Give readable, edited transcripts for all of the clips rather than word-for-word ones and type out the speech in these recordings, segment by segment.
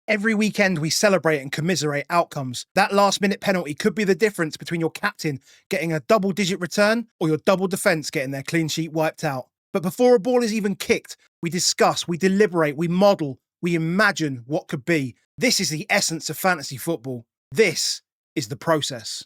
Every weekend, we celebrate and commiserate outcomes. That last minute penalty could be the difference between your captain getting a double digit return or your double defence getting their clean sheet wiped out. But before a ball is even kicked, we discuss, we deliberate, we model, we imagine what could be. This is the essence of fantasy football. This is the process.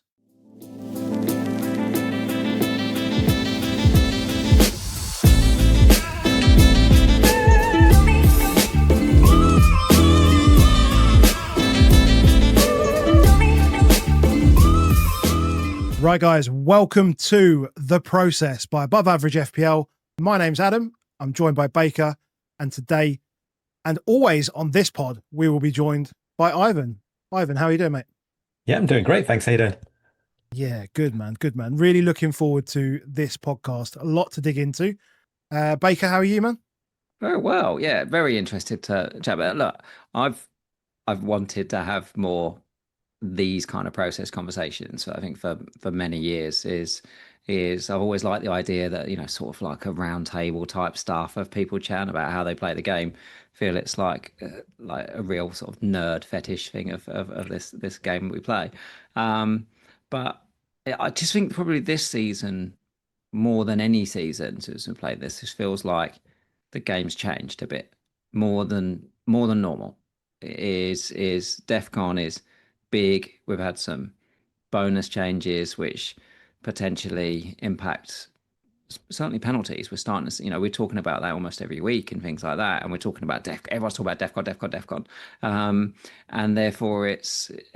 Right, guys, welcome to The Process by Above Average FPL. My name's Adam. I'm joined by Baker. And today, and always on this pod, we will be joined by Ivan. Ivan, how are you doing, mate? Yeah, I'm doing great. Thanks. How you doing? Yeah, good, man. Good, man. Really looking forward to this podcast. A lot to dig into. Baker, how are you, man? Very well. Yeah, very interested to chat about it. Look, I've wanted to have more these kind of process conversations. I think for many years is I've always liked the idea that, sort of like a round table type stuff of people chatting about how they play the game. Feel it's like a real sort of nerd fetish thing of this game we play. But I just think probably this season more than any season since we played this, it feels like the game's changed a bit more than normal. Is DEFCON is big. We've had some bonus changes which potentially impact certainly penalties. We're starting to see, we're talking about that almost every week and things like that. And we're talking about everyone's talking about DEFCON. And therefore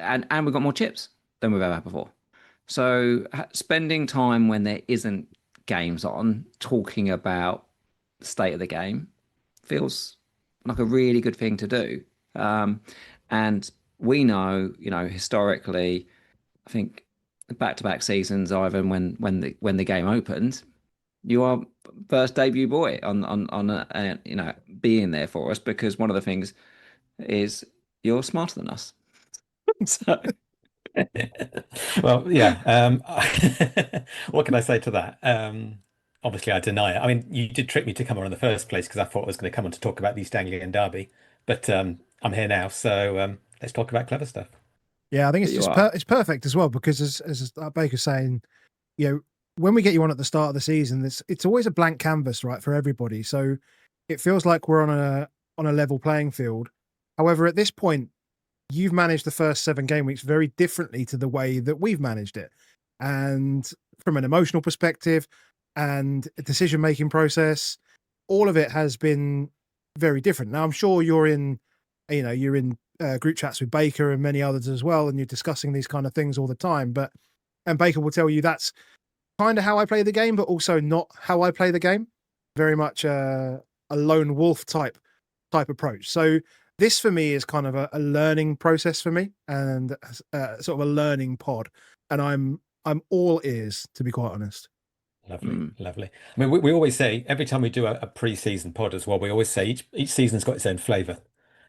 and we've got more chips than we've ever had before. So spending time when there isn't games on talking about the state of the game feels like a really good thing to do. And we know, historically, I think back-to-back seasons, Ivan, when the game opened, you are first debut boy on being there for us, because one of the things is you're smarter than us. So Well, yeah. What can I say to that? Obviously, I deny it. I mean, you did trick me to come on in the first place because I thought I was going to come on to talk about the East Anglian Derby, but I'm here now, so let's talk about clever stuff. Yeah, I think it's you just are. it's perfect as well, because as Baker's saying, when we get you on at the start of the season, it's always a blank canvas, right, for everybody. So it feels like we're on a level playing field. However, at this point, you've managed the first 7 game weeks very differently to the way that we've managed it. And from an emotional perspective and a decision-making process, all of it has been very different. Now, I'm sure you're in group chats with Baker and many others as well, and you're discussing these kind of things all the time. And Baker will tell you that's kind of how I play the game, but also not how I play the game. Very much a lone wolf type approach. So this for me is kind of a learning process for me, and sort of a learning pod. And I'm all ears, to be quite honest. Lovely, lovely. I mean, we always say every time we do a pre-season pod as well, we always say each season's got its own flavour.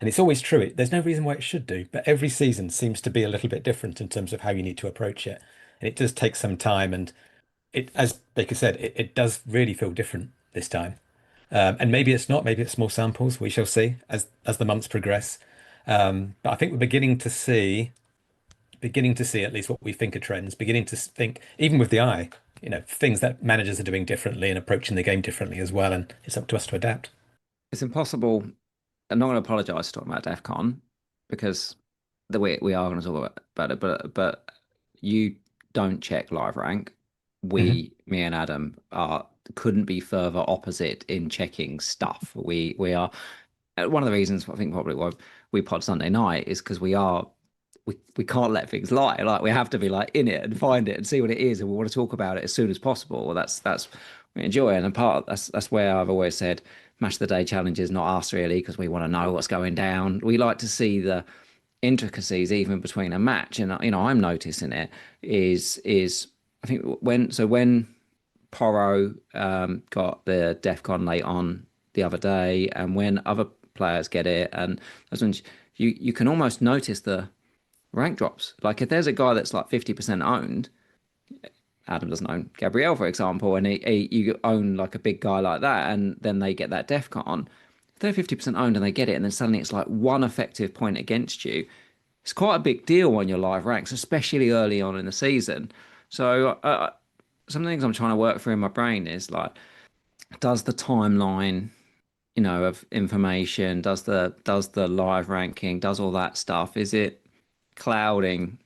And it's always true. There's no reason why it should do, but every season seems to be a little bit different in terms of how you need to approach it. And it does take some time. And as Baker said, it does really feel different this time. And maybe it's not, maybe it's small samples. We shall see as the months progress. But I think we're beginning to see at least what we think are trends, beginning to think, even with the eye, things that managers are doing differently and approaching the game differently as well. And it's up to us to adapt. it's impossible. I'm not going to apologize for talking about DEFCON, because the way we are going to talk about it, but you don't check live rank. Me and Adam couldn't be further opposite in checking stuff. We are one of the reasons I think probably why we pod Sunday night is because we can't let things lie. Like, we have to be like in it and find it and see what it is, and we want to talk about it as soon as possible. Well, that's we enjoy it. And that's where I've always said match of the day challenge is not us, really, because we want to know what's going down. We like to see the intricacies even between a match. And I'm noticing it is I think when Porro got the DEFCON late on the other day, and when other players get it, and that's when you can almost notice the rank drops. Like, if there's a guy that's like 50% owned, Adam doesn't own Gabriel, for example, and you own like a big guy like that, and then they get that DEFCON, if they're 50% owned and they get it, and then suddenly it's like one effective point against you, it's quite a big deal on your live ranks, especially early on in the season. So some things I'm trying to work through in my brain is like, does the timeline, of information, does the live ranking, does all that stuff, is it clouding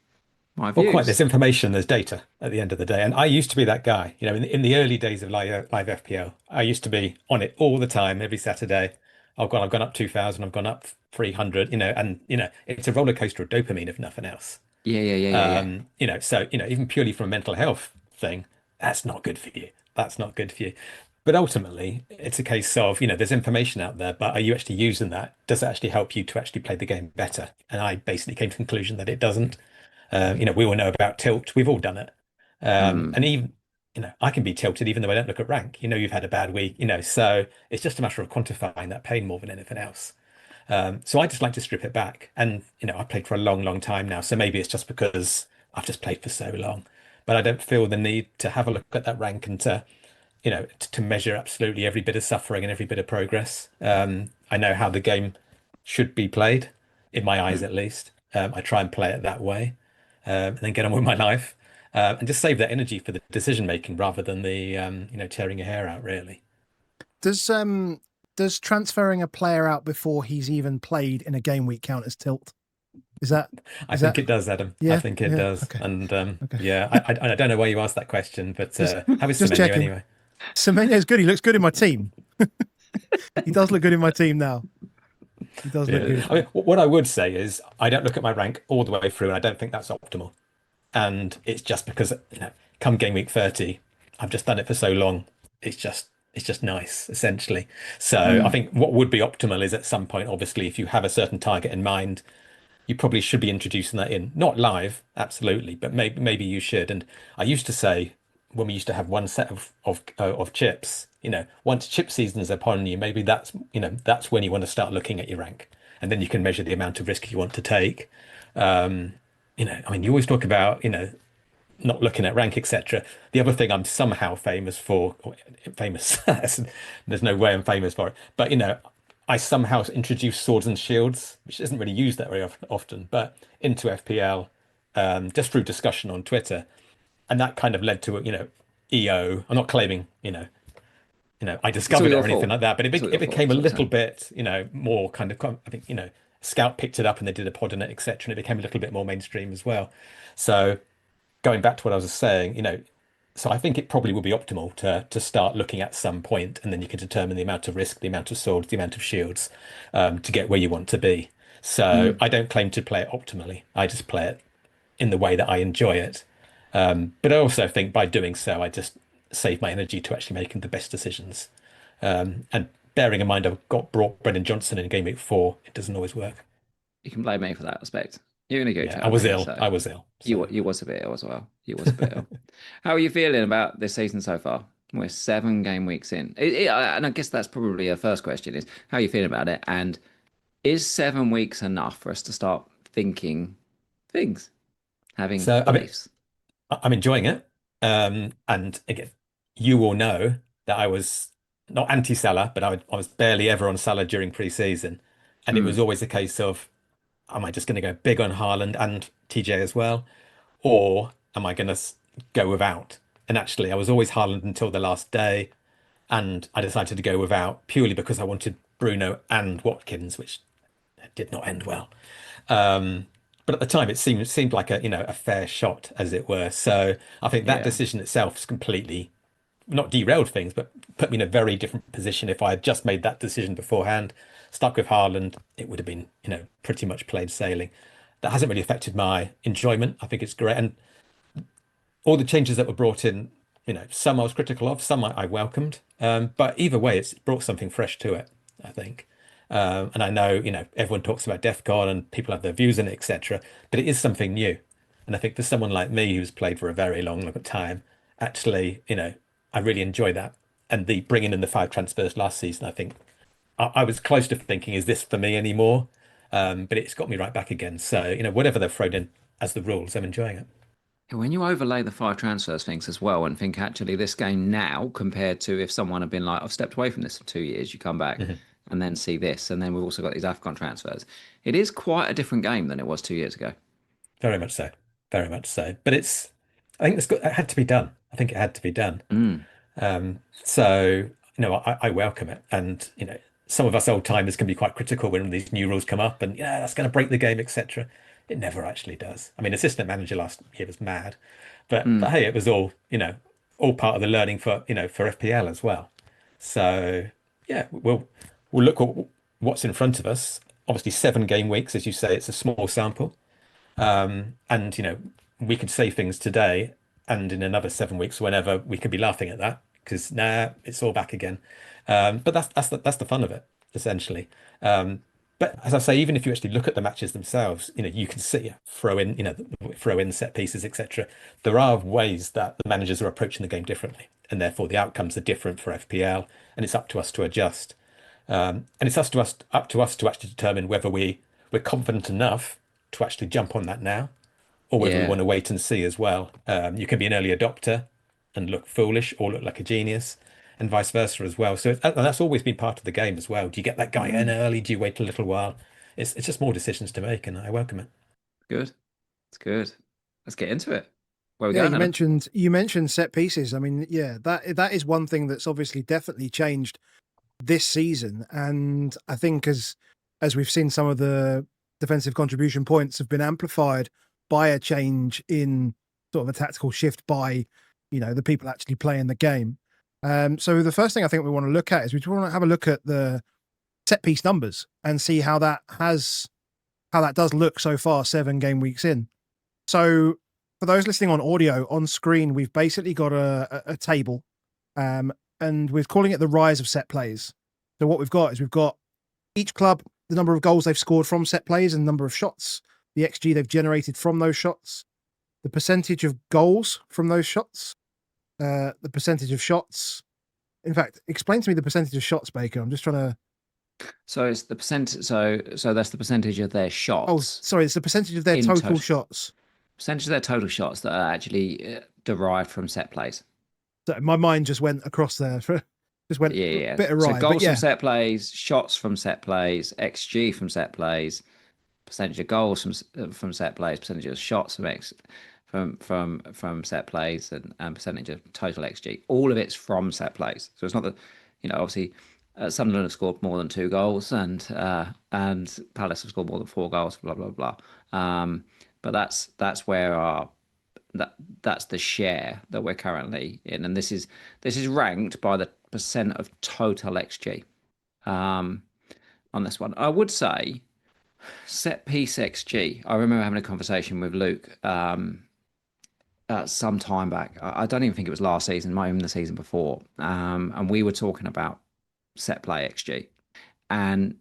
my Well, quite. views? There's information, there's data at the end of the day. And I used to be that guy, in the early days of live FPL, I used to be on it all the time, every Saturday. I've gone up 2000, I've gone up 300, and, it's a roller coaster of dopamine, if nothing else. Yeah, yeah, yeah, yeah, yeah. So, even purely from a mental health thing, that's not good for you. That's not good for you. But ultimately, it's a case of, there's information out there, but are you actually using that? Does it actually help you to actually play the game better? And I basically came to the conclusion that it doesn't. We all know about tilt. We've all done it. Mm. And even, I can be tilted even though I don't look at rank. You've had a bad week, so it's just a matter of quantifying that pain more than anything else. So I just like to strip it back. And, I've played for a long, long time now. So maybe it's just because I've just played for so long. But I don't feel the need to have a look at that rank and to measure absolutely every bit of suffering and every bit of progress. I know how the game should be played, in my eyes at least. I try and play it that way, and then get on with my life, and just save that energy for the decision making rather than the tearing your hair out, really. Does transferring a player out before he's even played in a game week count as tilt? Is that? I think it does, Adam. I Yeah, think it yeah, does. okay. And Okay. yeah, I don't know why you asked that question, but how is Just Semenyo checking. anyway? Semenyo's good. He looks good in my team. He does look good in my team now. He does look Yeah. good. I mean, what I would say is I don't look at my rank all the way through, and I don't think that's optimal. And it's just because, come game week 30, I've just done it for so long. It's just nice, essentially. So I Mm. think what would be optimal is at some point, obviously, if you have a certain target in mind, you probably should be introducing that in. Not live, absolutely, but maybe you should. And I used to say when we used to have one set of chips, once chip season's upon you, maybe that's when you want to start looking at your rank, and then you can measure the amount of risk you want to take. I mean, you always talk about, not looking at rank, etc. The other thing I'm somehow famous for, or famous, there's no way I'm famous for it, but I somehow introduced swords and shields, which isn't really used that very often, but into FPL, just through discussion on Twitter, and that kind of led to EO. I'm not claiming I It's all discovered it your or anything fault. like that, but It's all it your fault. became a That's what I'm little saying. bit more kind of, I think Scout picked it up and they did a pod on it, etc. And it became a little bit more mainstream as well. So going back to what I was saying, so I think it probably would be optimal to start looking at some point, and then you can determine the amount of risk, the amount of swords, the amount of shields, to get where you want to be. So Mm. I don't claim to play it optimally. I just play it in the way that I enjoy it. But I also think by doing so, I just save my energy to actually making the best decisions. And bearing in mind, I've brought Brendan Johnson in game week 4, it doesn't always work. You can blame me for that aspect. You're in a group Yeah, chat I with was me, ill. so I was ill. So you was a bit ill as well. You was a bit ill. How are you feeling about this season so far? We're 7 game weeks in, and I guess that's probably a first question: is how are you feeling about it? And is 7 weeks enough for us to start thinking things, having so I mean, beliefs? I'm enjoying it. And again, you will know that I was not anti-Salah, but I was barely ever on Salah during pre-season. And it was Mm. always a case of, am I just going to go big on Haaland and TJ as well? Or am I going to go without? And actually, I was always Haaland until the last day. And I decided to go without purely because I wanted Bruno and Watkins, which did not end well. Um, but at the time, it seemed like a fair shot, as it were. So I think that Yeah. decision itself has completely not derailed things, but put me in a very different position. If I had just made that decision beforehand, stuck with Haaland, it would have been pretty much plain sailing. That hasn't really affected my enjoyment. I think it's great, and all the changes that were brought in, some I was critical of, some I welcomed. But either way, it's brought something fresh to it, I think. And I know, everyone talks about DEFCON and people have their views on it, etc. But it is something new. And I think for someone like me who's played for a very long, long time, actually, I really enjoy that. And the bringing in the 5 transfers last season, I think I was close to thinking, is this for me anymore? But it's got me right back again. So, whatever they've thrown in as the rules, I'm enjoying it. When you overlay the 5 transfers things as well and think actually this game now compared to if someone had been like, I've stepped away from this for 2 years, you come back. Mhm. and then see this, and then we've also got these AFCON transfers. It is quite a different game than it was 2 years ago. Very much so. Very much so. But I think it had to be done. I think it had to be done. So, I welcome it. And, some of us old timers can be quite critical when these new rules come up and, that's going to break the game, etc. It never actually does. I mean, assistant manager last year was mad, but hey, it was all, all part of the learning for FPL as well. So yeah, we'll look at what's in front of us. Obviously, 7 game weeks, as you say, it's a small sample. And we could say things today, and in another 7 weeks, whenever, we could be laughing at that because it's all back again. But that's the fun of it, essentially. But as I say, even if you actually look at the matches themselves, you can see throw in set pieces, etc. There are ways that the managers are approaching the game differently, and therefore the outcomes are different for FPL, and it's up to us to adjust. And it's up to us to actually determine whether we're confident enough to actually jump on that now, or whether we want to wait and see as well. You can be an early adopter and look foolish, or look like a genius, and vice versa as well. So and that's always been part of the game as well. Do you get that guy in early? Do you wait a little while? It's just more decisions to make, and I welcome it. Good. It's good. Let's get into it. Where are we Yeah, going? you mentioned set pieces. I mean, yeah, that is one thing that's obviously definitely changed this season. And I think as we've seen, some of the defensive contribution points have been amplified by a change in sort of a tactical shift by, the people actually playing the game. So the first thing I think we want to look at is we want to have a look at the set piece numbers and see how that does look so far, 7 game weeks in. So for those listening on audio, on screen, we've basically got a table, and we're calling it the rise of set plays. So what we've got is we've got each club, the number of goals they've scored from set plays and number of shots, the XG they've generated from those shots, the percentage of goals from those shots, the percentage of shots. In fact, explain to me the percentage of shots, Baker. I'm just trying to. So it's the percent. So that's the percentage of their shots. Oh, sorry, it's the percentage of their total shots. Percentage of their total shots that are actually derived from set plays. So my mind just went across there. Just went a bit awry. So goals from set plays, shots from set plays, XG from set plays, percentage of goals from set plays, percentage of shots from set plays, and percentage of total XG. All of it's from set plays. So it's not that, obviously Sunderland have scored more than 2 goals, and Palace have scored more than 4 goals. Blah blah blah. But that's where that's the share that we're currently in, and this is ranked by the percent of total XG. On this one, I would say set piece XG. I remember having a conversation with Luke some time back. I don't even think it was last season, might have been the season before, and we were talking about set play XG, and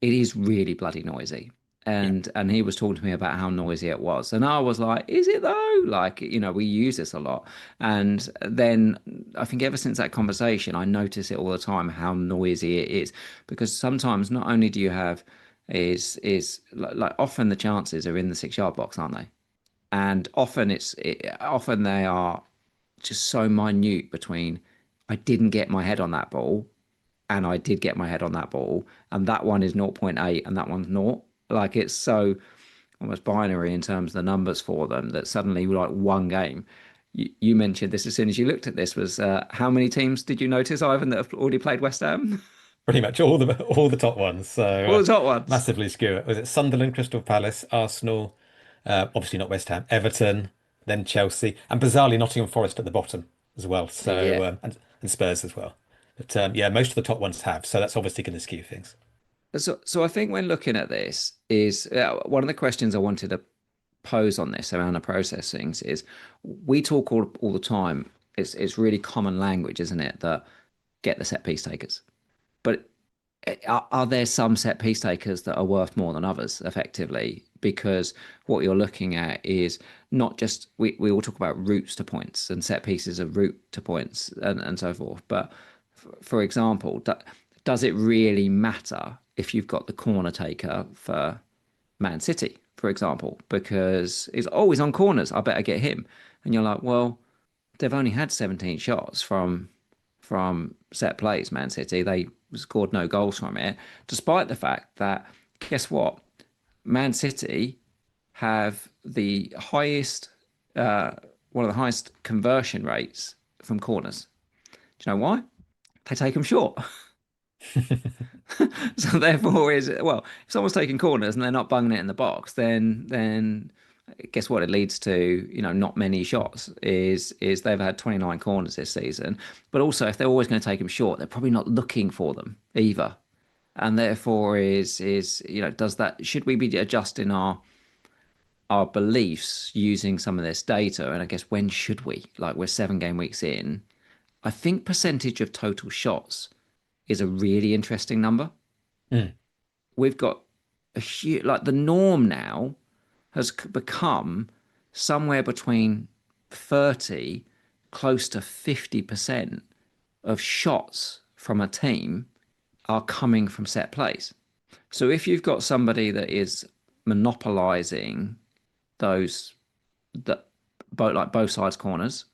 it is really bloody noisy. And he was talking to me about how noisy it was, and I was like, "Is it though? Like, we use this a lot." And then I think ever since that conversation, I notice it all the time how noisy it is, because sometimes not only do you have is like often the chances are in the 6-yard box, aren't they? And often often they are just so minute between I didn't get my head on that ball and I did get my head on that ball, and that one is 0.8 and that one's 0. Like, it's so almost binary in terms of the numbers for them that suddenly, like, one game. You mentioned this as soon as you looked at this, was how many teams did you notice, Ivan, that have already played West Ham? Pretty much all the top ones. So all the top ones. Massively skew it. Was it Sunderland, Crystal Palace, Arsenal, obviously not West Ham, Everton, then Chelsea, and bizarrely Nottingham Forest at the bottom as well. So and Spurs as well. But most of the top ones have. So that's obviously going to skew things. So I think when looking at this is one of the questions I wanted to pose on this around the process things is, we talk all the time. It's really common language, isn't it? That get the set piece takers. But are there some set piece takers that are worth more than others effectively? Because what you're looking at is not just, we all talk about routes to points, and set pieces are route to points and so forth. But for example, does it really matter if you've got the corner taker for Man City, for example? Because he's always on corners. I better get him. And you're like, well, they've only had 17 shots from from set plays, Man City. They scored no goals from it, despite the fact that, guess what? Man City have the highest, one of the highest conversion rates from corners. Do you know why? They take them short. So therefore, well, if someone's taking corners and they're not bunging it in the box, then guess what? It leads to not many shots. Is they've had 29 corners this season, but also if they're always going to take them short, they're probably not looking for them either, and therefore does that should we be adjusting our beliefs using some of this data? And I guess when should we? Like we're 7 game weeks in. I think percentage of total shots is a really interesting number. Mm. We've got a huge, like the norm now has become somewhere between 30, close to 50% of shots from a team are coming from set plays. So if you've got somebody that is monopolizing those both sides corners,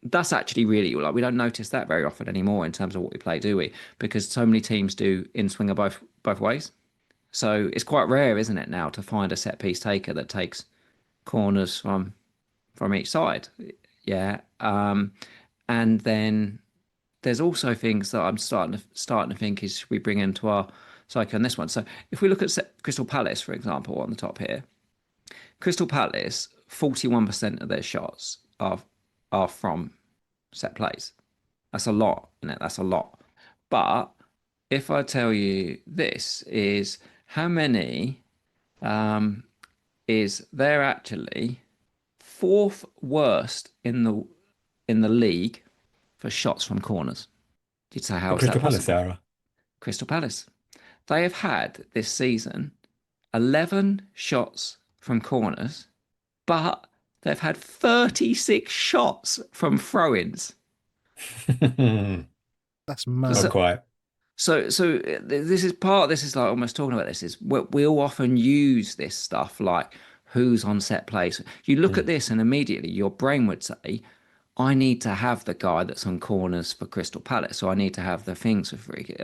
that's actually really like we don't notice that very often anymore in terms of what we play, do we? Because so many teams do in swinger both ways. So it's quite rare, isn't it, now to find a set piece taker that takes corners from each side. Yeah. And then there's also things that I'm starting to think is we bring into our psyche on this one. So if we look at Crystal Palace, for example, on the top here, Crystal Palace, 41% of their shots are from set plays. That's a lot, isn't it? That's a lot. But if I tell you this is how many is they're actually fourth worst in the league for shots from corners. You'd say how is that Crystal Palace, possible? Sarah. Crystal Palace. They have had this season 11 shots from corners, but they've had 36 shots from throw-ins. That's mad. Not quite. So this is like almost talking about this is we'll often use this stuff like who's on set plays. You look at this and immediately your brain would say, I need to have the guy that's on corners for Crystal Palace, so I need to have the things for free.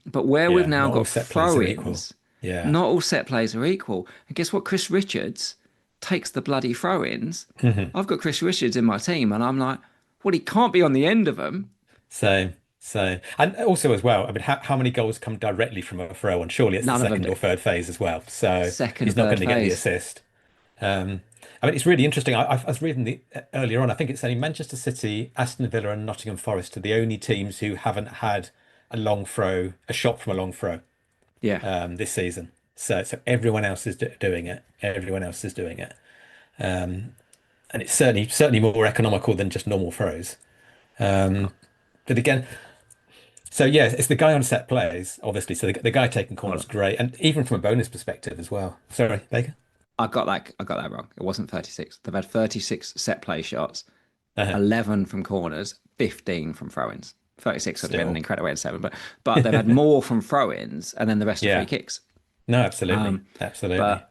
But where we've now got throw-ins, not all set plays are equal. And guess what? Chris Richards takes the bloody throw-ins. I've got Chris Richards in my team, and I'm like, well, he can't be on the end of them. Same. And also as well, I mean, how many goals come directly from a throw? And surely it's the second or third phase as well. So he's not going to get the assist. I mean, it's really interesting. I was reading earlier on. I think it's only Manchester City, Aston Villa, and Nottingham Forest are the only teams who haven't had a shot from a long throw. Yeah. This season. So everyone else is doing it. Everyone else is doing it. And it's certainly more economical than just normal throws. But again, so yeah, it's the guy on set plays, obviously. So the guy taking corners, great, and even from a bonus perspective as well. Sorry, Baker. I got that wrong. It wasn't 36. They've had 36 set play shots, 11 from corners, 15 from throw-ins. 36 would have been an incredible way to 7, but they've had more from throw-ins and then the rest are free kicks. No, absolutely, absolutely.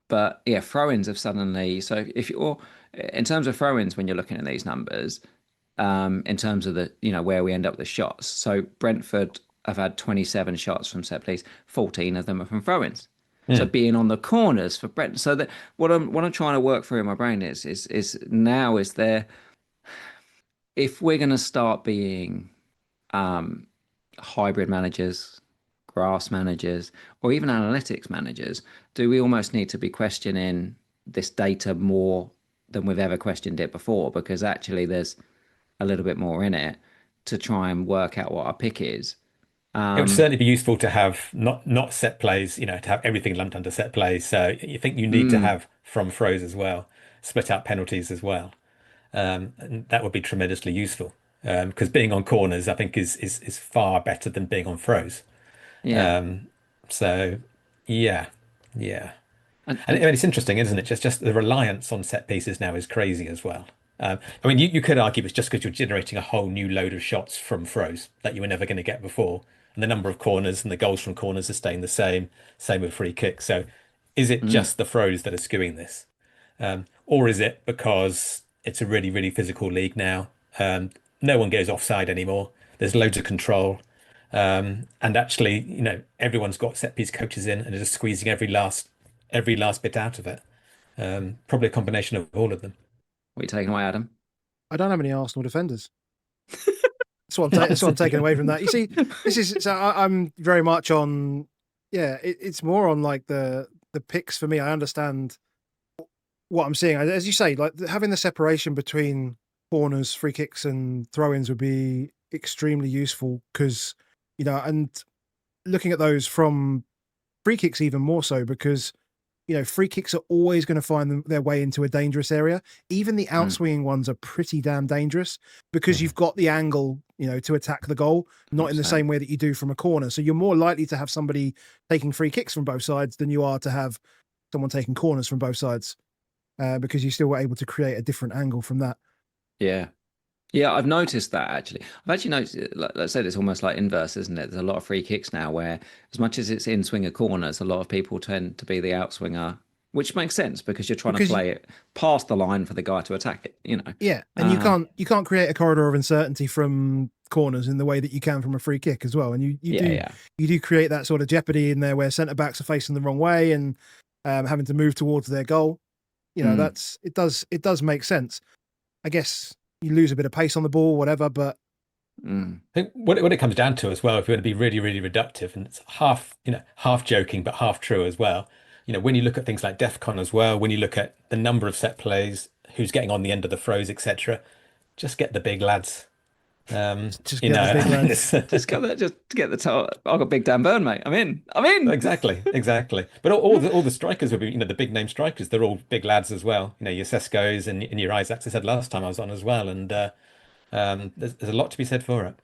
But yeah, throw-ins have suddenly. So if you're in terms of throw-ins, when you're looking at these numbers, in terms of the where we end up with the shots. So Brentford have had 27 shots from set plays, 14 of them are from throw-ins. So being on the corners for Brentford. So that what I'm trying to work through in my brain is now is there. If we're going to start being hybrid managers, grass managers, or even analytics managers, do we almost need to be questioning this data more than we've ever questioned it before? Because actually there's a little bit more in it to try and work out what our pick is. It would certainly be useful to have not set plays, to have everything lumped under set plays. So you think you need to have from throws as well, split out penalties as well. And that would be tremendously useful. Because being on corners, I think is far better than being on throws. Yeah. So yeah. And I mean, it's interesting, isn't it? Just the reliance on set pieces now is crazy as well. I mean, you could argue it's just because you're generating a whole new load of shots from throws that you were never going to get before. And the number of corners and the goals from corners are staying the same. Same with free kicks. So is it just the throws that are skewing this? Or is it because it's a really, really physical league now? No one goes offside anymore. There's loads of control. And actually, everyone's got set piece coaches in and are just squeezing every last bit out of it. Probably a combination of all of them. What are you taking away, Adam? I don't have any Arsenal defenders. That's what I'm taking away from that. You see, I'm very much on. Yeah, it's more on like the picks for me. I understand what I'm seeing, as you say, like having the separation between corners, free kicks, and throw-ins would be extremely useful because and looking at those from free kicks even more so because free kicks are always going to find their way into a dangerous area. Even the outswinging ones are pretty damn dangerous because you've got the angle, to attack the goal, not in the same way that you do from a corner. So you're more likely to have somebody taking free kicks from both sides than you are to have someone taking corners from both sides because you still were able to create a different angle from that. Yeah. Yeah, I've noticed that actually. I've actually noticed, like I said, it's almost like inverse, isn't it? There's a lot of free kicks now where, as much as it's in swinger corners, a lot of people tend to be the outswinger, which makes sense because you're trying to play it past the line for the guy to attack it. Yeah, and you can't create a corridor of uncertainty from corners in the way that you can from a free kick as well. And you do create that sort of jeopardy in there where centre backs are facing the wrong way and having to move towards their goal. It does make sense. I guess you lose a bit of pace on the ball, whatever, but I think what it comes down to as well, if you want to be really, really reductive, and it's half joking but half true as well. When you look at things like DEFCON as well, when you look at the number of set plays, who's getting on the end of the throws, etc., just get the big lads. Just get the big lads. just get the top. I've got Big Dan Burn, mate. I'm in. Exactly. But all the strikers will be, the big name strikers. They're all big lads as well. Your Seskos and your Isaacs. I said last time I was on as well, and there's a lot to be said for it.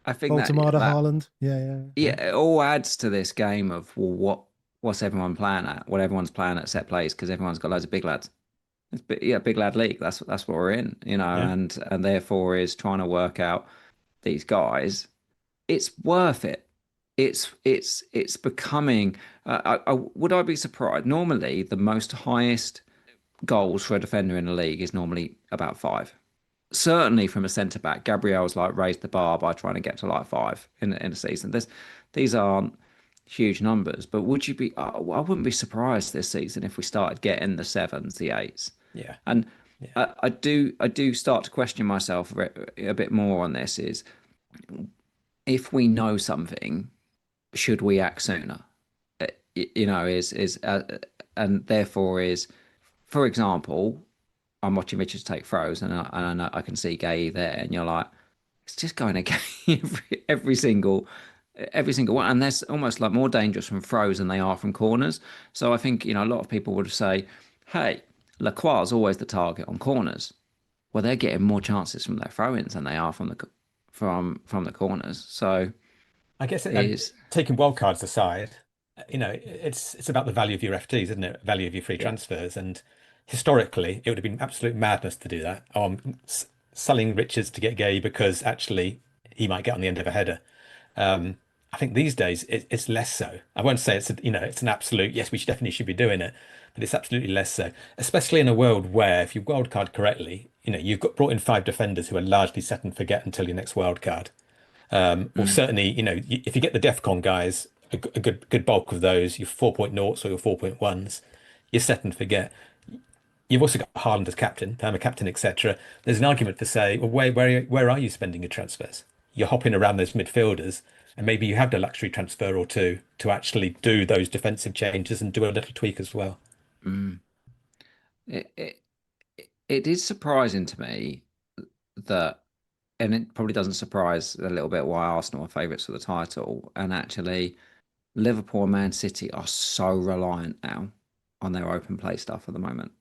I think Baltimore, Haaland. Yeah. It all adds to this game of what's everyone playing at? What everyone's playing at set plays because everyone's got loads of big lads. It's big lad league. That's what we're in, and therefore is trying to work out these guys. It's worth it. It's becoming. Would I be surprised? Normally, the most highest goals for a defender in the league is normally about 5. Certainly from a centre back, Gabriel's like raised the bar by trying to get to like 5 in a season. These aren't huge numbers, but would you be? I wouldn't be surprised this season if we started getting the 7s, the 8s. Yeah, and I do start to question myself a bit more on this. Is if we know something, should we act sooner? And therefore is, for example, I'm watching Richards take throws, and I know I can see Gay there, and you're like, it's just going to Gay every single one, and that's almost like more dangerous from throws than they are from corners. So I think a lot of people would say, hey, Lacroix is always the target on corners. Well, they're getting more chances from their throw-ins than they are from the corners. So I guess taking wildcards aside, it's about the value of your FTs, isn't it? Value of your free transfers. And historically, it would have been absolute madness to do that. I'm selling Richards to get Gay because actually he might get on the end of a header. I think these days it's less so. I won't say it's an absolute yes, we definitely should be doing it, but it's absolutely less so. Especially in a world where if you wildcard correctly, you've got brought in 5 defenders who are largely set and forget until your next wildcard. Or certainly, if you get the DEFCON guys, a good bulk of those, your 4.0s or your 4.1s, you're set and forget. You've also got Haaland as captain, perma captain, etc. There's an argument for say, well, where are you spending your transfers? You're hopping around those midfielders, and maybe you have the luxury transfer or two to actually do those defensive changes and do a little tweak as well. It is surprising to me that, and it probably doesn't surprise a little bit why Arsenal are favourites for the title, and actually Liverpool and Man City are so reliant now on their open play stuff at the moment.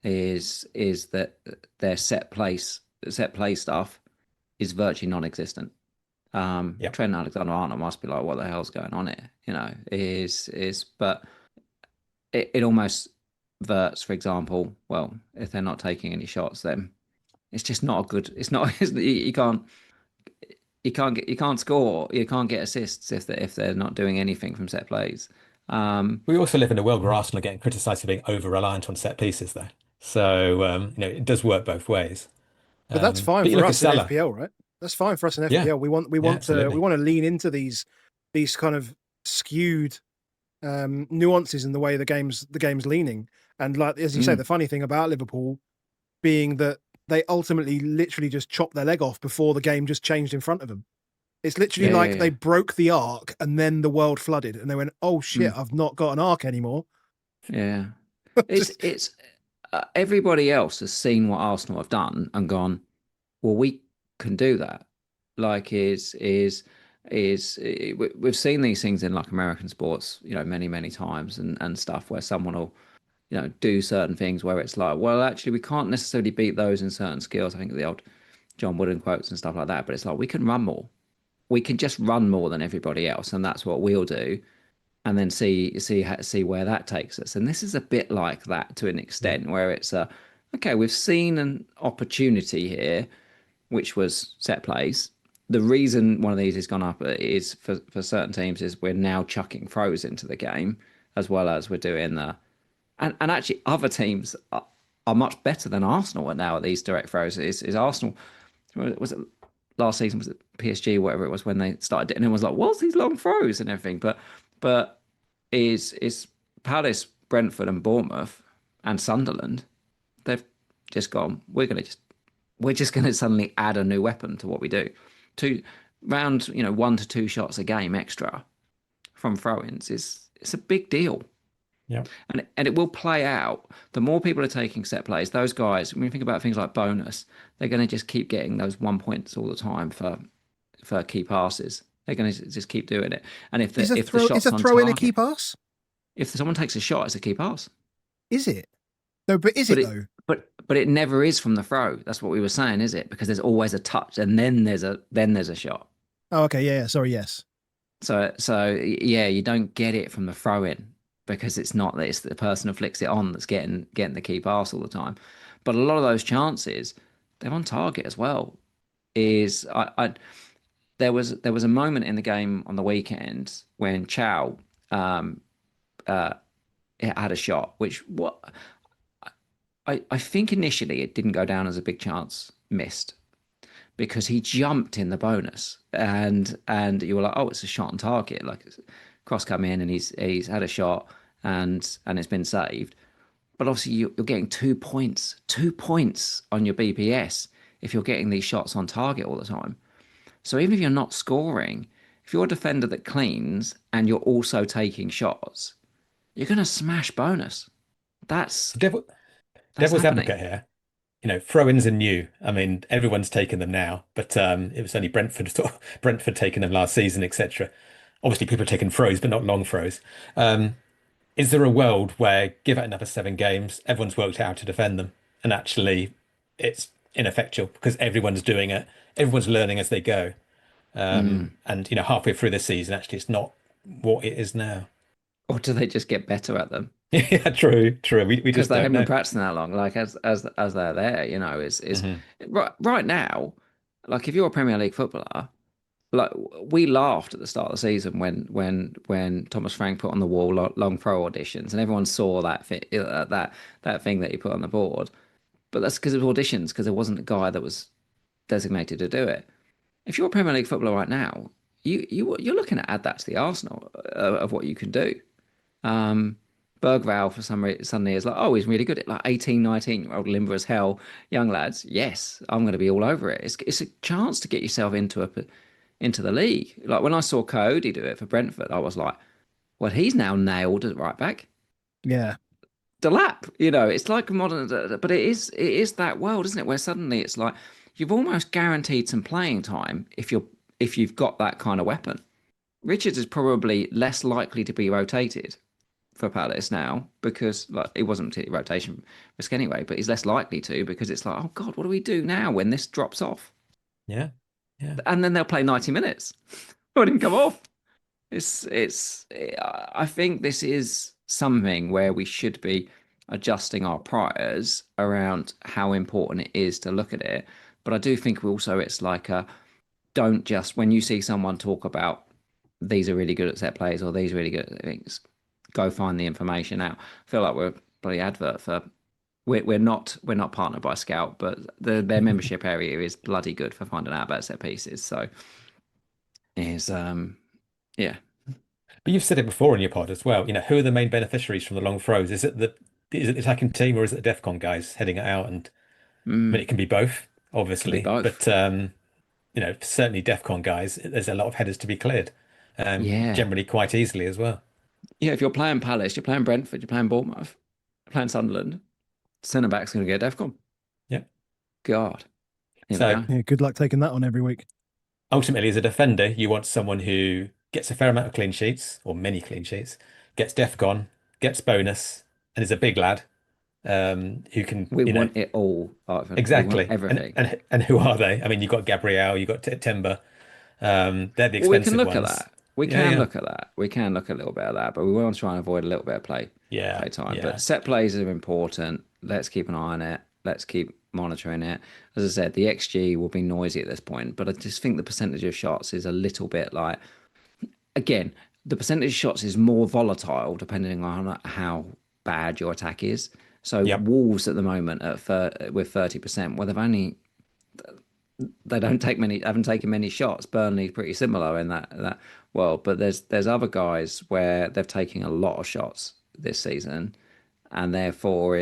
Is that their set play stuff is virtually non-existent. Trent Alexander-Arnold must be like, what the hell's going on here? But it almost verts, for example, well, if they're not taking any shots, then it's just not a good. It's not. You can't score. You can't get assists if they're not doing anything from set plays. We also live in a world where Arsenal are getting criticised for being over-reliant on set pieces, though. So it does work both ways. But that's fine for us in FPL, right? That's fine for us in Yeah. FPL. We want to absolutely. lean into these kind of skewed nuances in the way the game's leaning. And like as you say, the funny thing about Liverpool being that they ultimately literally just chopped their leg off before the game just changed in front of them. It's literally like they broke the arc and then the world flooded and they went, oh shit, I've not got an arc anymore. Yeah. It's everybody else has seen what Arsenal have done and gone, well, we can do that. Like we've seen these things in like American sports, many times and stuff where someone will, do certain things where it's like, well, actually we can't necessarily beat those in certain skills. I think the old John Wooden quotes and stuff like that, but it's like we can run more. We can just run more than everybody else, and that's what we'll do. And then see where that takes us. And this is a bit like that to an extent, where it's okay, we've seen an opportunity here, which was set plays. The reason one of these has gone up is for certain teams is we're now chucking throws into the game, as well as we're doing and actually other teams are much better than Arsenal are now at these direct throws. Is Arsenal, was it last season, was it PSG, whatever it was, when they started, and it was like, what's these long throws and everything? But is Palace, Brentford, and Bournemouth and Sunderland, they've just gone, we're just gonna suddenly add a new weapon to what we do. Round 1 to 2 shots a game extra from throw-ins it's a big deal. Yeah. And it will play out. The more people are taking set plays, those guys, when you think about things like bonus, they're going to just keep getting those 1 points all the time for key passes. They're going to just keep doing it. And if the shot's on throw in a target, key pass? if someone takes a shot, it's a key pass. Is it? No, but is it though? But it never is from the throw. That's what we were saying, is it? Because there's always a touch, and then there's a shot. Oh, okay, yeah. Sorry, yes. So yeah, you don't get it from the throw in because it's not that it's the person who flicks it on that's getting the key pass all the time. But a lot of those chances, they're on target as well. There was a moment in the game on the weekend when Chow had a shot, which I think initially it didn't go down as a big chance missed because he jumped in the bonus and you were like, oh, it's a shot on target, like cross come in and he's had a shot and it's been saved. But obviously you're getting 2 points on your BPS if you're getting these shots on target all the time. So even if you're not scoring, if you're a defender that cleans and you're also taking shots, you're going to smash bonus. That's Devil's happening. advocate here. Throw-ins are new. I mean, everyone's taken them now, but it was only Brentford taking them last season, etc. Obviously, people are taking throws, but not long throws. Is there a world where, give it another 7 games, everyone's worked out how to defend them, and actually it's ineffectual because everyone's doing it, everyone's learning as they go, and halfway through the season, actually, it's not what it is now. Or do they just get better at them? Yeah, true. We Because just they don't haven't know. been practicing that long. Like as they're there, is right now. Like if you're a Premier League footballer, like we laughed at the start of the season when Thomas Frank put on the wall long throw auditions, and everyone saw that that thing that he put on the board. But that's because it was auditions, because there wasn't a guy that was designated to do it. If you're a Premier League footballer right now, you're looking to add that to the arsenal of what you can do. Bergval for some reason suddenly is like, oh, he's really good at like 18, 19-year-old limber as hell young lads. Yes, I'm going to be all over it. It's a chance to get yourself into the league. Like when I saw Cody do it for Brentford, I was like, well, he's now nailed at right back. Yeah. Delap, it's like a modern, but it is that world, isn't it? Where suddenly it's like you've almost guaranteed some playing time if you've got that kind of weapon. Richards is probably less likely to be rotated for Palace now because like it wasn't particularly rotation risk anyway, but he's less likely to because it's like, oh God, what do we do now when this drops off? Yeah. And then they'll play 90 minutes. Won't even come off. I think this is something where we should be adjusting our priors around how important it is to look at it. But I do think also it's like don't just, when you see someone talk about these are really good at set plays or these are really good at things, go find the information out. I feel like we're a bloody advert for we're not partnered by Scout, but their membership area is bloody good for finding out about set pieces. So is yeah. But you've said it before in your pod as well. Who are the main beneficiaries from the long throws? Is it the attacking team, or is it the DEFCON guys heading it out? And I mean, it can be both, Can be obviously. both. But certainly DEFCON guys, there's a lot of headers to be cleared, Yeah. generally quite easily as well. Yeah, if you're playing Palace, you're playing Brentford, you're playing Bournemouth, you're playing Sunderland, centre back's going to get DEFCON. Yeah. God. Here we So go. Yeah, good luck taking that on every week. ultimately, as a defender, you want someone who gets a fair amount of clean sheets, or many clean sheets, gets DEFCON, gets bonus, and is a big lad, who can, We want it all, Arthur. We want exactly. everything. And who are they? I mean, you've got Gabriel, you've got Timber. They're the Well, we can expensive look at ones. that. We Yeah, can yeah. look at that. We can look a little bit at that, but we want to try and avoid a little bit of play Yeah, time. yeah. But set plays are important. Let's keep an eye on it. Let's keep monitoring it. As I said, the XG will be noisy at this point, but I just think the percentage of shots is a little bit like, again, the percentage of shots is more volatile depending on how bad your attack is. So Yep. Wolves at the moment with 30%, well, they don't take many, haven't taken many shots. Burnley's pretty similar in that world, but there's other guys where they've taken a lot of shots this season, and therefore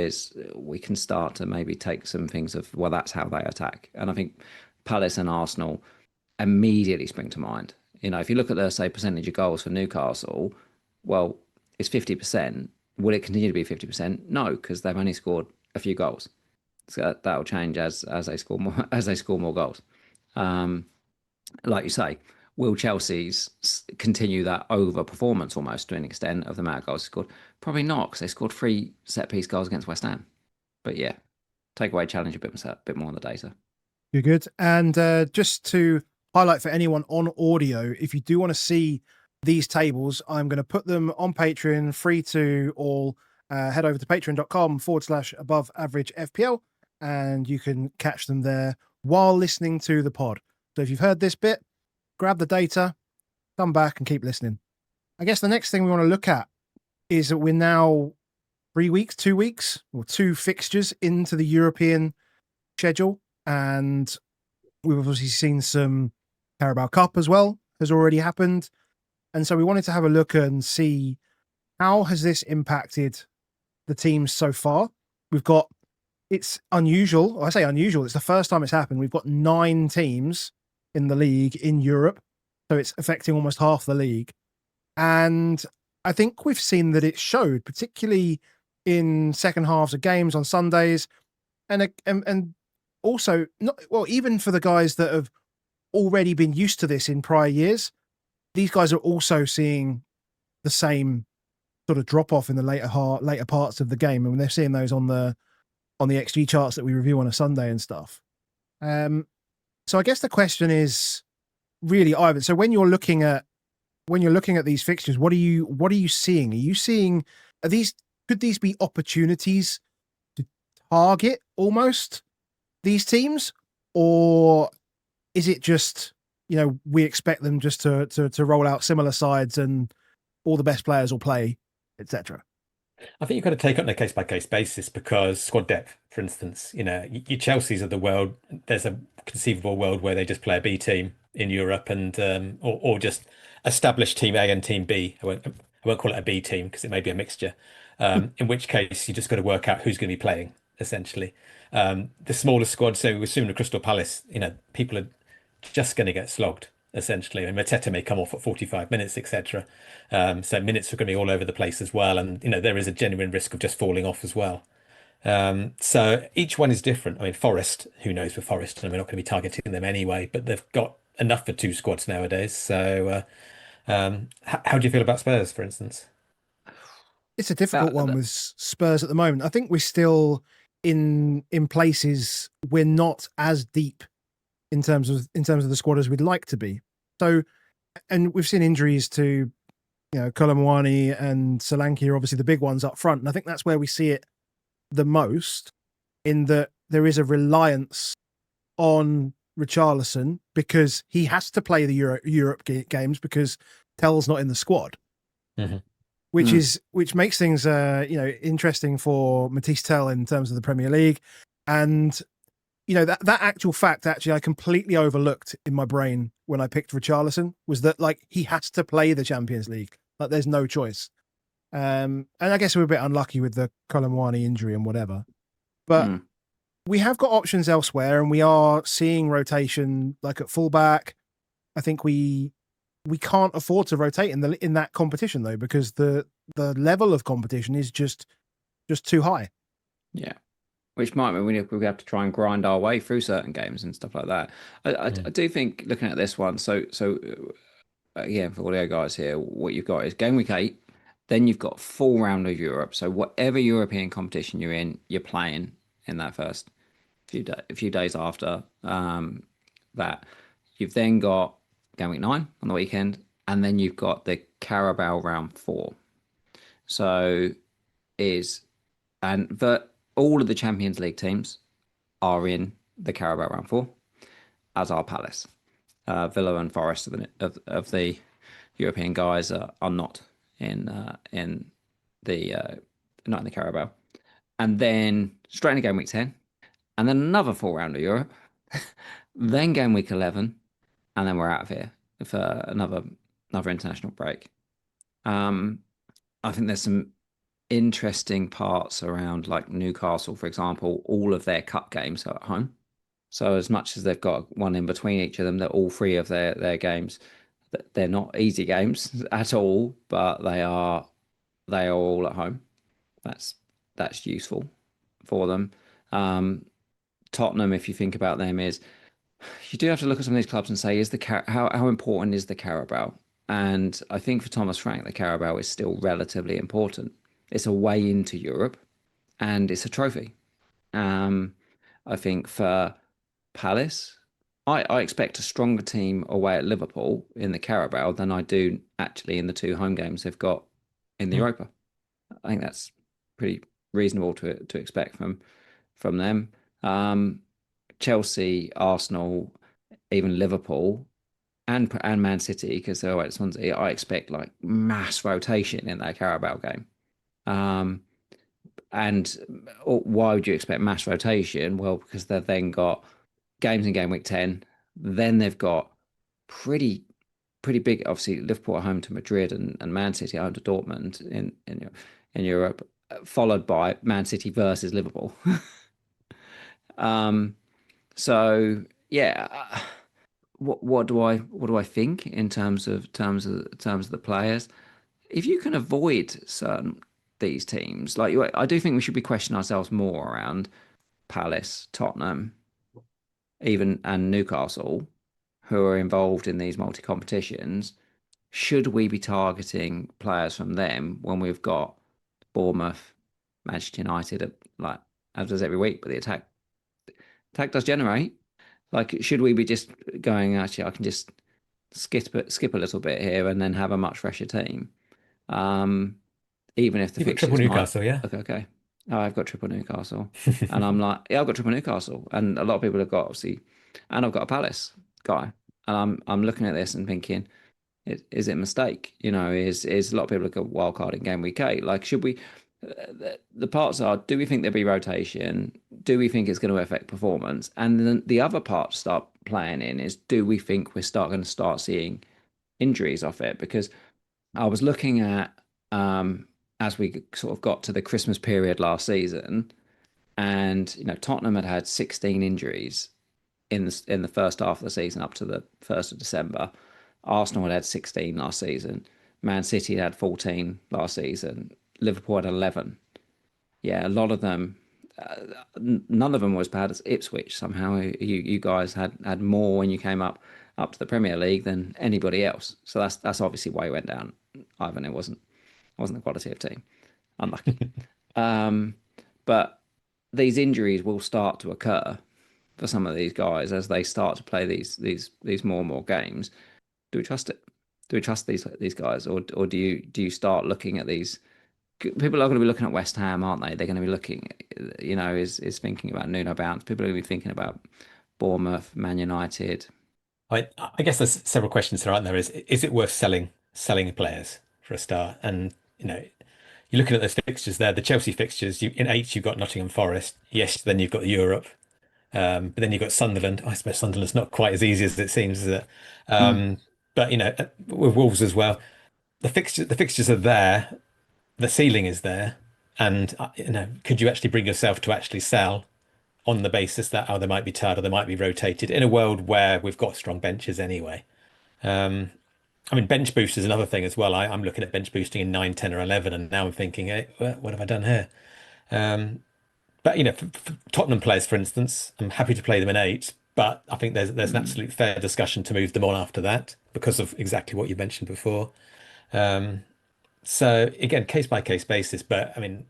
we can start to maybe take some things of, well, that's how they attack. And I think Palace and Arsenal immediately spring to mind. If you look at the, say, percentage of goals for Newcastle, well, it's 50%. Will it continue to be 50%? No, because they've only scored a few goals. So that'll change as they score more goals. Like you say, will Chelsea's continue that over performance almost to an extent of the amount of goals scored? Probably not, because they scored 3 set piece goals against West Ham. But yeah, takeaway challenge a bit more on the data. You're good. And just to highlight for anyone on audio, if you do want to see these tables, I'm going to put them on Patreon, free to all. Head over to patreon.com/above average FPL, and you can catch them there while listening to the pod. So if you've heard this bit, grab the data, come back and keep listening. I guess the next thing we want to look at is that we're now 2 weeks, or 2 fixtures into the European schedule. And we've obviously seen some Carabao Cup as well, has already happened. And so we wanted to have a look and see, how has this impacted the teams so far? It's unusual. I say unusual, it's the first time it's happened. We've got 9 teams in the league in Europe. So it's affecting almost half the league. And I think we've seen that it showed, particularly in second halves of games on Sundays. And also, even for the guys that have already been used to this in prior years, these guys are also seeing the same sort of drop off in the later parts of the game, and they're seeing those on the XG charts that we review on a Sunday and stuff. So I guess the question is really, Ivan, so when you're looking at these fixtures, what are you seeing? Are you seeing, could these be opportunities to target almost these teams, or is it just, we expect them just to roll out similar sides and all the best players will play, etc.? I think you've got to take it on a case-by-case basis, because squad depth, for instance, your Chelseas of the world, there's a conceivable world where they just play a B team in Europe, and or just establish team A and team B. I won't call it a B team because it may be a mixture. In which case, you just got to work out who's going to be playing, essentially. The smaller squad, so we assume the Crystal Palace, people are just going to get slogged, essentially. And Mateta may come off at 45 minutes, etc. So minutes are going to be all over the place as well. And, there is a genuine risk of just falling off as well. So each one is different. I mean, Forest, who knows for Forest? And we're not going to be targeting them anyway, but they've got enough for 2 squads nowadays. So how do you feel about Spurs, for instance? It's a difficult one with Spurs at the moment. I think we're still in places we're not as deep in terms of the squad as we'd like to be. So, and we've seen injuries to, Kolomwani and Solanke are obviously the big ones up front. And I think that's where we see it the most, in that there is a reliance on Richarlison because he has to play the Europe games because Tell's not in the squad. Mm-hmm. which makes things interesting for Matisse Tell in terms of the Premier League. And that actual fact, actually, I completely overlooked in my brain when I picked Richarlison, was that like he has to play the Champions League. Like there's no choice. And I guess we're a bit unlucky with the Colomwani injury and whatever. But we have got options elsewhere, and we are seeing rotation like at fullback. I think we can't afford to rotate in that competition though, because the level of competition is just too high. Yeah. Which might mean we have to try and grind our way through certain games and stuff like that. I do think, looking at this one, so again, for all the guys here, what you've got is game week 8, then you've got full round of Europe. So whatever European competition you're in, you're playing in that first few days after that. You've then got game week 9 on the weekend, and then you've got the Carabao round 4. So all of the Champions League teams are in the Carabao round 4, as are Palace. Villa and Forest of the European guys are not in the Carabao. And then straight into game week 10, and then another full round of Europe, then game week 11, and then we're out of here for another international break. I think there's some interesting parts around, like Newcastle, for example. All of their cup games are at home. So as much as they've got one in between each of them, they're all 3 of their games. They're not easy games at all, but they are all at home. That's useful for them. Tottenham, if you think about them, is you do have to look at some of these clubs and say, how important is the Carabao? And I think for Thomas Frank, the Carabao is still relatively important. It's a way into Europe, and it's a trophy. I think for Palace, I expect a stronger team away at Liverpool in the Carabao than I do actually in the 2 home games they've got in the Europa. I think that's pretty reasonable to expect from them. Chelsea, Arsenal, even Liverpool, and Man City, because they're away at Swansea, I expect like mass rotation in that Carabao game. And why would you expect mass rotation? Well, because they've then got games in game week 10. Then they've got pretty big, obviously, Liverpool at home to Madrid and Man City at home to Dortmund in Europe, followed by Man City versus Liverpool. So yeah, what do I think in terms of the players? If you can avoid these teams, like I do think we should be questioning ourselves more around Palace, Tottenham, and Newcastle, who are involved in these multi-competitions. Should we be targeting players from them when we've got Bournemouth, Manchester United, like as does every week, but the attack does generate? Like, should we be just going, actually, I can just skip a little bit here and then have a much fresher team? Even if the You've got fixtures triple Newcastle, yeah? Okay. Oh, I've got triple Newcastle. And I'm like, yeah, I've got triple Newcastle. And a lot of people have got, obviously, and I've got a Palace guy. And I'm looking at this and thinking, is it a mistake? Is a lot of people look at wildcard in game week 8. Like, should we? The parts are: do we think there'll be rotation? Do we think it's going to affect performance? And then the other part to start playing in is: do we think we're going to start seeing injuries off it? Because I was looking at as we sort of got to the Christmas period last season, and Tottenham had 16 injuries in the first half of the season up to the 1st of December. Arsenal had 16 last season. Man City had 14 last season. Liverpool had 11. Yeah, a lot of them. None of them was bad as Ipswich. Somehow, you guys had more when you came up to the Premier League than anybody else. So that's obviously why you went down. Ivan, it wasn't the quality of team. Unlucky. But these injuries will start to occur for some of these guys as they start to play these more and more games. Do we trust it? Do we trust these guys, or do you start looking at these? People are going to be looking at West Ham, aren't they? They're going to be looking, is thinking about Nuno Bounce. People are going to be thinking about Bournemouth, Man United. I guess there's several questions there, aren't there? Is it worth selling players for a start? And you're looking at those fixtures there, the Chelsea fixtures. In 8th, you've got Nottingham Forest. Yes, then you've got Europe. But then you've got Sunderland. I suppose Sunderland's not quite as easy as it seems, is it? But with Wolves as well, the fixtures are there. The ceiling is there, and could you actually bring yourself to actually sell on the basis that they might be tired or they might be rotated in a world where we've got strong benches anyway? I mean, bench boost is another thing as well. I'm looking at bench boosting in 9, 10, or 11, and now I'm thinking, hey, what have I done here? But for Tottenham players, for instance, I'm happy to play them in 8, but I think there's an absolute fair discussion to move them on after that because of exactly what you mentioned before. So again, case by case basis. But I mean,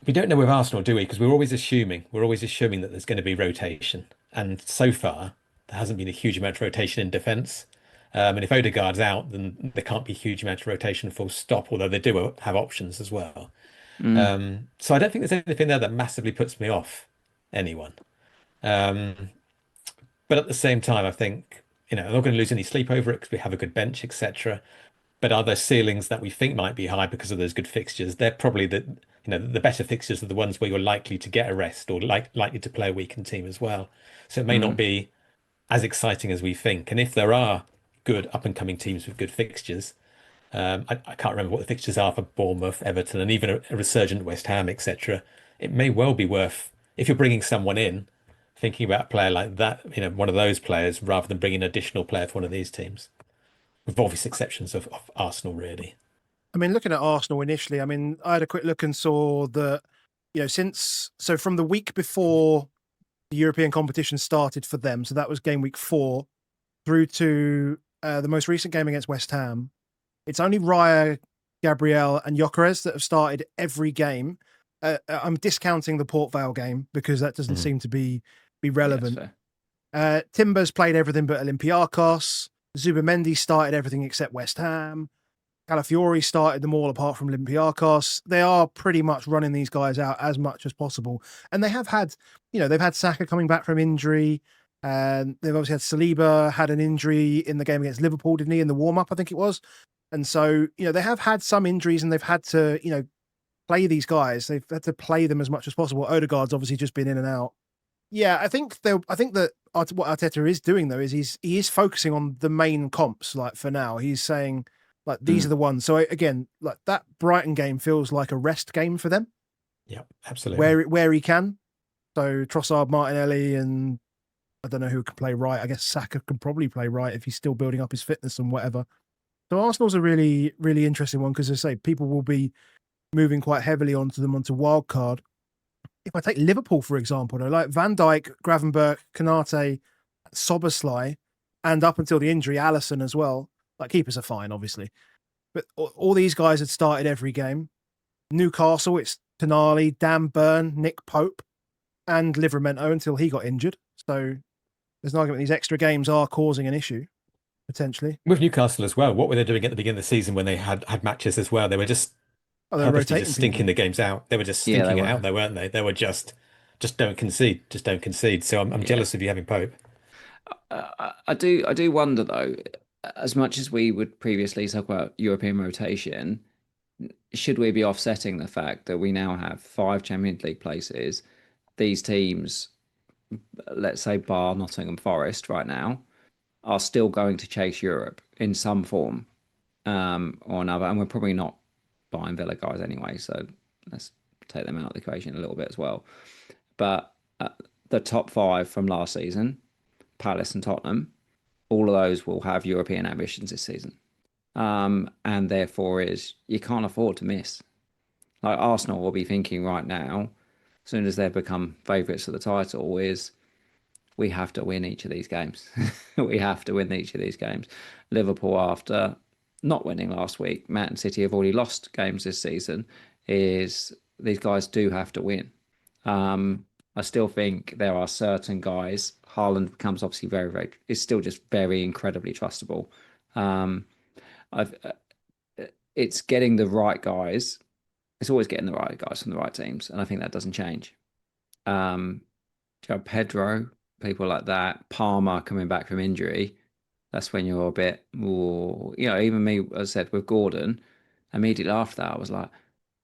we don't know with Arsenal, do we? Because we're always assuming that there's going to be rotation, and so far there hasn't been a huge amount of rotation in defence. And if Odegaard's out, then there can't be a huge amount of rotation full stop, although they do have options as well. So I don't think there's anything there that massively puts me off anyone. But at the same time, I think, I'm not going to lose any sleep over it because we have a good bench, etc. But are there ceilings that we think might be high because of those good fixtures? They're probably the better fixtures are the ones where you're likely to get a rest or likely to play a weakened team as well. So it may not be as exciting as we think. And if there are good up and coming teams with good fixtures, I can't remember what the fixtures are for Bournemouth, Everton, and even a resurgent West Ham, etc. It may well be worth, if you're bringing someone in, thinking about a player like that, one of those players, rather than bringing an additional player for one of these teams, with obvious exceptions of Arsenal, really. I mean, looking at Arsenal initially, I mean, I had a quick look and saw that, from the week before the European competition started for them, so that was game week 4, through to the most recent game against West Ham, it's only Raya, Gabriel, and Gyökeres that have started every game. I'm discounting the Port Vale game because that doesn't seem to be relevant. Timber's played everything but Olympiacos. Zubamendi started everything except West Ham. Calafiori started them all apart from Olympiacos. They are pretty much running these guys out as much as possible. And they have had, they've had Saka coming back from injury. And they've obviously had Saliba had an injury in the game against Liverpool, didn't he, in the warm-up, I think it was. And so, they have had some injuries and they've had to, play these guys. They've had to play them as much as possible. Odegaard's obviously just been in and out. Yeah, I think that what Arteta is doing though is he is focusing on the main comps. Like for now, he's saying like these are the ones. So again, like that Brighton game feels like a rest game for them. Yeah, absolutely. Where he can. So Trossard, Martinelli, and I don't know who can play right. I guess Saka can probably play right if he's still building up his fitness and whatever. So Arsenal's a really, really interesting one because, as I say, people will be moving quite heavily onto wildcard. If I take Liverpool, for example, though, like Van Dijk, Gravenberch, Konate, Soboslai, and up until the injury, Alisson as well. Like keepers are fine, obviously. But all these guys had started every game. Newcastle, it's Tonali, Dan Burn, Nick Pope, and Livramento until he got injured. So there's an argument these extra games are causing an issue, potentially. With Newcastle as well, what were they doing at the beginning of the season when they had matches as well? They were just rotating, just stinking the games out. They were just stinking it out there, weren't they? They were just don't concede, just don't concede. So I'm jealous of you having Pope. I do wonder though, as much as we would previously talk about European rotation, should we be offsetting the fact that we now have 5 Champions League places? These teams, let's say bar Nottingham Forest right now, are still going to chase Europe in some form or another, and we're probably not buying Villa guys anyway, so let's take them out of the equation a little bit as well. But the top 5 from last season, Palace and Tottenham, all of those will have European ambitions this season, and therefore you can't afford to miss. Like Arsenal will be thinking right now, as soon as they become favourites for the title, is we have to win each of these games. We have to win each of these games. Liverpool, after not winning last week, Man City have already lost games this season, is these guys do have to win. I still think there are certain guys. Haaland becomes obviously very, very, is still just very incredibly trustable. It's getting the right guys. It's always getting the right guys from the right teams, and I think that doesn't change. Pedro, people like that, Palmer coming back from injury, that's when you're a bit more, even me, as I said, with Gordon, immediately after that, I was like,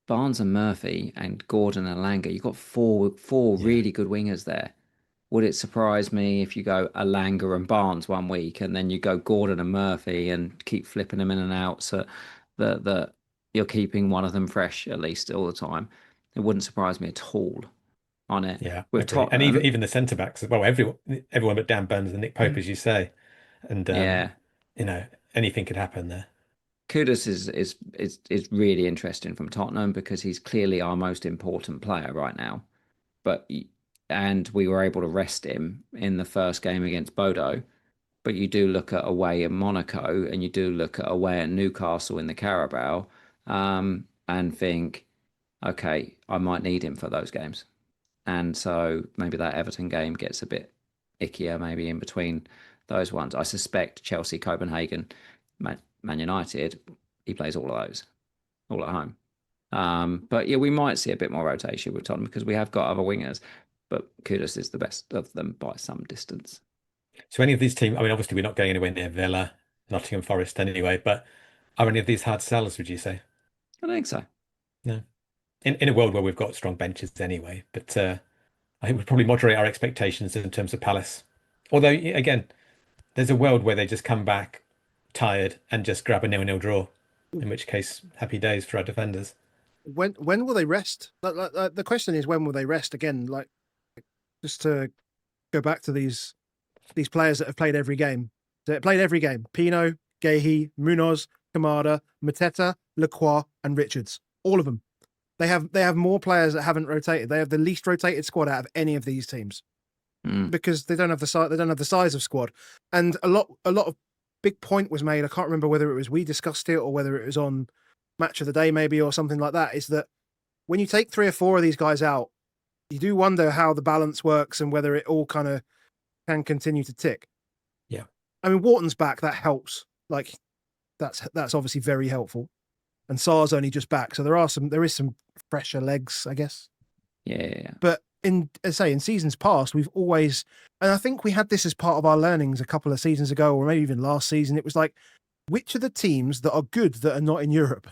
Barnes and Murphy and Gordon and Langer, you've got four Yeah. really good wingers there. Would it surprise me if you go Langer and Barnes one week and then you go Gordon and Murphy and keep flipping them in and out so that you're keeping one of them fresh at least all the time? It wouldn't surprise me at all on it. Yeah, With agree. And even Tottenham, even the centre backs as well. Everyone but Dan Burns and Nick Pope, as you say. And yeah. you know, anything could happen there. Kudus is really interesting from Tottenham because he's clearly our most important player right now. But and we were able to rest him in the first game against Bodo. But you do look at away in Monaco and you do look at away at Newcastle in the Carabao, and think, okay, I might need him for those games. And so maybe that Everton game gets a bit ickier, maybe in between those ones. I suspect Chelsea, Copenhagen, Man United, he plays all of those, all at home. But yeah, we might see a bit more rotation with Tottenham because we have got other wingers, but Kudus is the best of them by some distance. So any of these teams, I mean, obviously we're not going anywhere near Villa, Nottingham Forest anyway, but are any of these hard sellers, would you say? I think so. No. In a world where we've got strong benches anyway, but I think we'd probably moderate our expectations in terms of Palace. Although again, there's a world where they just come back tired and just grab a 0-0 draw, in which case, happy days for our defenders. When will they rest? The question is, when will they rest again? Like, just to go back to these players that have played every game. They played every game. Pino, Gahey, Munoz, Kamada, Mateta, Lacroix, and Richards. All of them. They have more players that haven't rotated. They have the least rotated squad out of any of these teams because they don't have the size. They don't have the size of squad. And a lot of big point was made. I can't remember whether it was we discussed it or whether it was on Match of the Day maybe or something like that. Is that when you take 3 or 4 of these guys out, you do wonder how the balance works and whether it all kind of can continue to tick. Yeah. I mean, Wharton's back, that helps. Like, that's obviously very helpful. And Sarr's only just back, so there is some fresher legs, I guess. Yeah. But in seasons past, we've always, and I think we had this as part of our learnings a couple of seasons ago, or maybe even last season. It was like, which are the teams that are good that are not in Europe?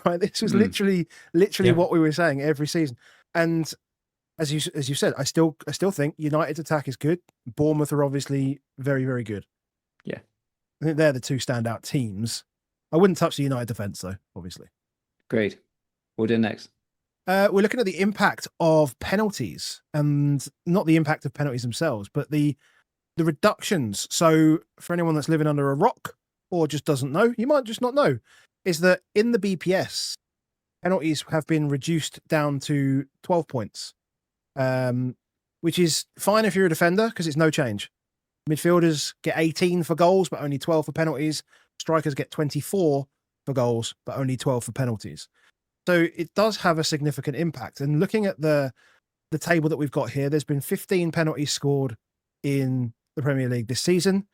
Right? This was literally what we were saying every season. And as you said, I still think United's attack is good. Bournemouth are obviously very, very good. Yeah. I think they're the 2 standout teams. I wouldn't touch the United defence, though, obviously. Great. We'll do next. We're looking at the impact of penalties, and not the impact of penalties themselves, but the reductions. So for anyone that's living under a rock or just doesn't know, you might just not know, is that in the BPS, penalties have been reduced down to 12 points, which is fine if you're a defender because it's no change. Midfielders get 18 for goals, but only 12 for penalties. Strikers get 24 for goals, but only 12 for penalties. So it does have a significant impact. And looking at the table that we've got here, there's been 15 penalties scored in the Premier League this season.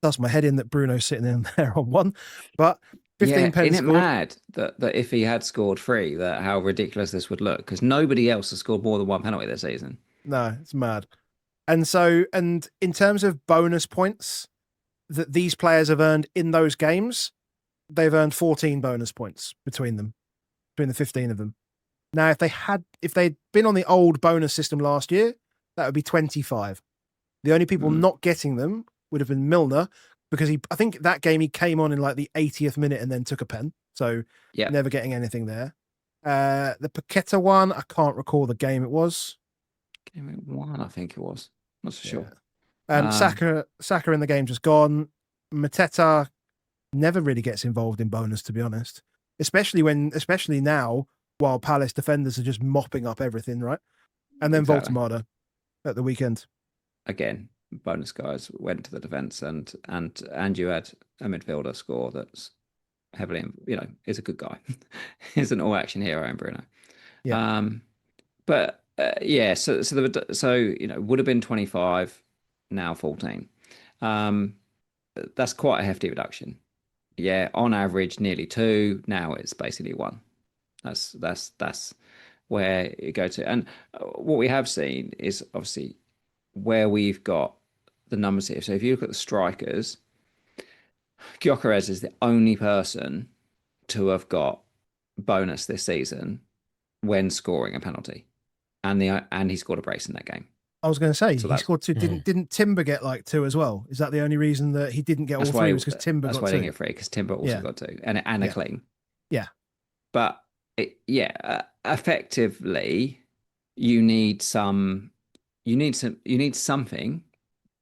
Does my head in that Bruno's sitting in there on 1, but 15 penalties isn't it mad that if he had scored 3, that how ridiculous this would look? Because nobody else has scored more than 1 penalty this season. No, it's mad. And so, and in terms of bonus points that these players have earned in those games, they've earned 14 bonus points between the 15 of them. Now, if they'd been on the old bonus system last year, that would be 25. The only people not getting them would have been Milner, because I think that game he came on in like the 80th minute and then took a pen. So never getting anything there. The Paqueta one, I can't recall the game it was. Game 1, I think it was. Not so sure. Saka in the game just gone. Mateta never really gets involved in bonus, to be honest. Especially now, while Palace defenders are just mopping up everything, right? And then Voltemada at the weekend. Again, bonus guys went to the defence, and you had a midfielder score that's heavily, is a good guy. He's an all-action hero in Bruno. Yeah. So would have been 25, now 14. That's quite a hefty reduction. Yeah, on average, nearly 2. Now it's basically 1. That's where you go to. And what we have seen is obviously where we've got the numbers here. So if you look at the strikers, Gyökeres is the only person to have got bonus this season when scoring a penalty, and he scored a brace in that game. I was going to say So he scored 2. Didn't Timber get like 2 as well? Is that the only reason that he didn't get all 3? Was because Timber got 2? That's why I didn't get 3, because Timber also got 2 and a Yeah. clean. Yeah. But effectively, you need something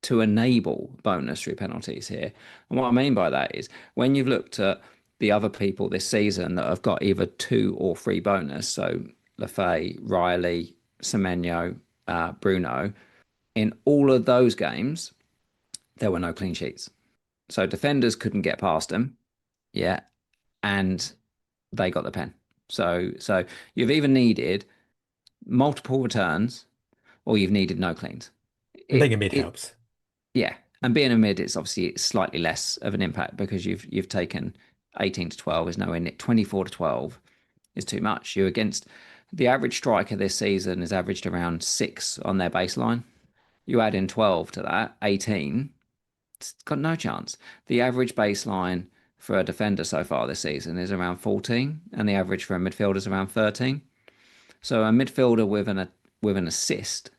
to enable bonus through penalties here. And what I mean by that is when you've looked at the other people this season that have got either 2 or 3 bonus, so Lafay, Riley, Semenyo, Bruno, in all of those games, there were no clean sheets. So defenders couldn't get past them. Yeah. And they got the pen. So you've either needed multiple returns or you've needed no cleans. Being a mid helps. Yeah. And being a mid, it's obviously slightly less of an impact because you've taken 18 to 12 is nowhere near 24 to 12 is too much. You're against the average striker this season is averaged around 6 on their baseline. You add in 12 to that, 18, it's got no chance. The average baseline for a defender so far this season is around 14, and the average for a midfielder is around 13. So a midfielder with an assist,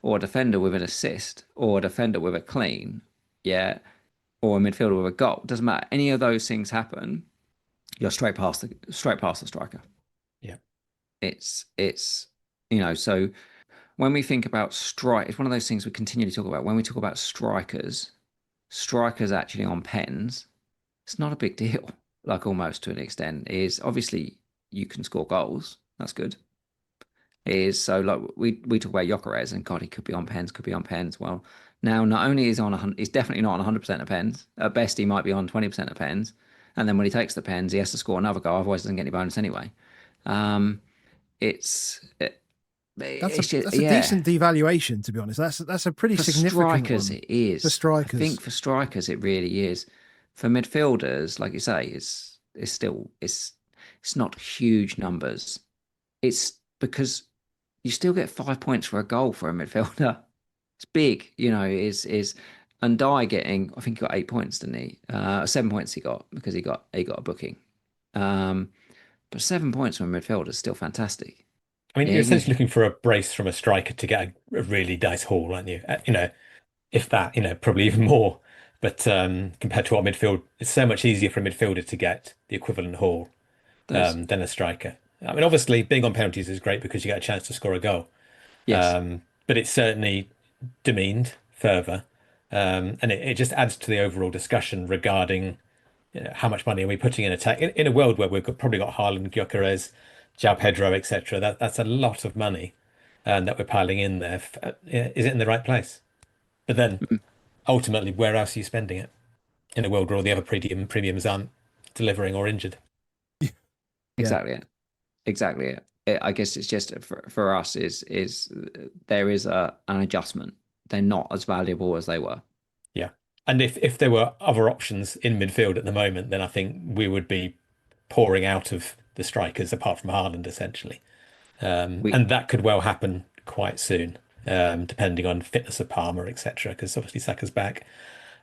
or a defender with an assist, or a defender with a clean, or a midfielder with a goal, doesn't matter. Any of those things happen, you're straight past the striker. Yeah, it's so when we think about strike, it's one of those things we continually talk about. When we talk about strikers actually on pens, it's not a big deal, like almost to an extent. Is obviously you can score goals. That's good. Is so like we talk about Gyökeres and God, he could be on pens. Well, now not only is he's definitely not on 100% of pens. At best, he might be on 20% of pens. And then when he takes the pens, he has to score another goal. Otherwise, he doesn't get any bonus anyway. That's a decent devaluation, to be honest. That's a pretty significant strikers. one. It is For strikers. I think for strikers, it really is. For midfielders, like you say, it's not huge numbers. It's because you still get 5 points for a goal for a midfielder. It's big, and Dye getting, I think he got 8 points, didn't he? 7 points he got because he got a booking. But 7 points from a midfielder is still fantastic. I mean, you're essentially looking for a brace from a striker to get a really nice haul, aren't you? If that, probably even more. But compared to what midfield, it's so much easier for a midfielder to get the equivalent haul than a striker. I mean, obviously, being on penalties is great because you get a chance to score a goal. Yes. But it's certainly demeaned further. And it just adds to the overall discussion regarding how much money are we putting in attack in a world where we've probably got Haaland, Gyökeres, João Pedro, etc. That's a lot of money that we're piling in there. Is it in the right place? But then ultimately, where else are you spending it in a world where all the other premiums aren't delivering or injured? Exactly it. I guess it's just for us is there is an adjustment. They're not as valuable as they were. Yeah. And if there were other options in midfield at the moment, then I think we would be pouring out of the strikers apart from Haaland, essentially. And that could well happen quite soon, depending on fitness of Palmer, etc. Because obviously Saka's back.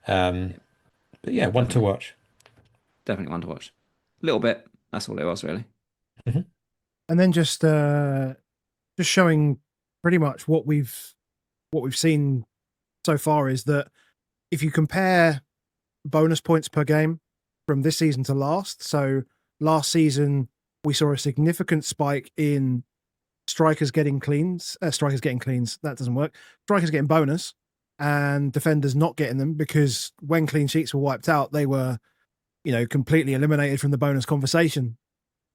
But yeah, one to watch. Definitely one to watch. A little bit. That's all it was, really. Mm-hmm. And then just showing pretty much what we've seen so far is that if you compare bonus points per game from this season to last, so last season we saw a significant spike in strikers getting cleans. That doesn't work. Strikers getting bonus and defenders not getting them because when clean sheets were wiped out, they were, completely eliminated from the bonus conversation.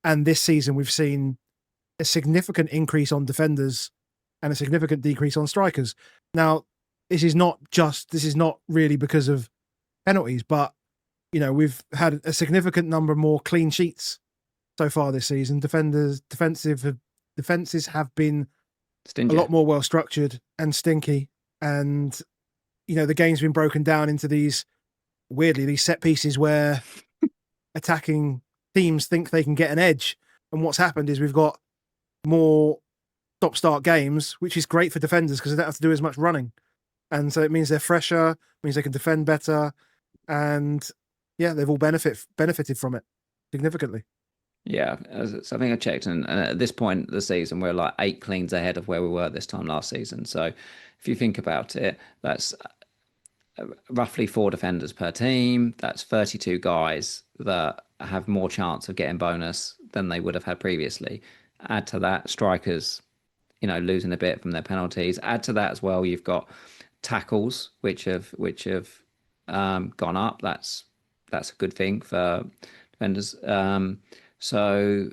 And this season we've seen a significant increase on defenders and a significant decrease on strikers. Now, this is not really because of penalties, but we've had a significant number more clean sheets so far this season. Defenses have been stingy. A lot more well structured and stinky, and the game's been broken down into these set pieces where attacking teams think they can get an edge. And what's happened is we've got more stop-start games, which is great for defenders because they don't have to do as much running. And so it means they're fresher, means they can defend better. And yeah, they've all benefited from it significantly. Yeah, so I think I checked, and at this point of the season, we're like 8 cleans ahead of where we were this time last season. So if you think about it, that's roughly 4 defenders per team. That's 32 guys that have more chance of getting bonus than they would have had previously. Add to that strikers, losing a bit from their penalties. Add to that as well, you've got tackles which have gone up. That's a good thing for defenders. So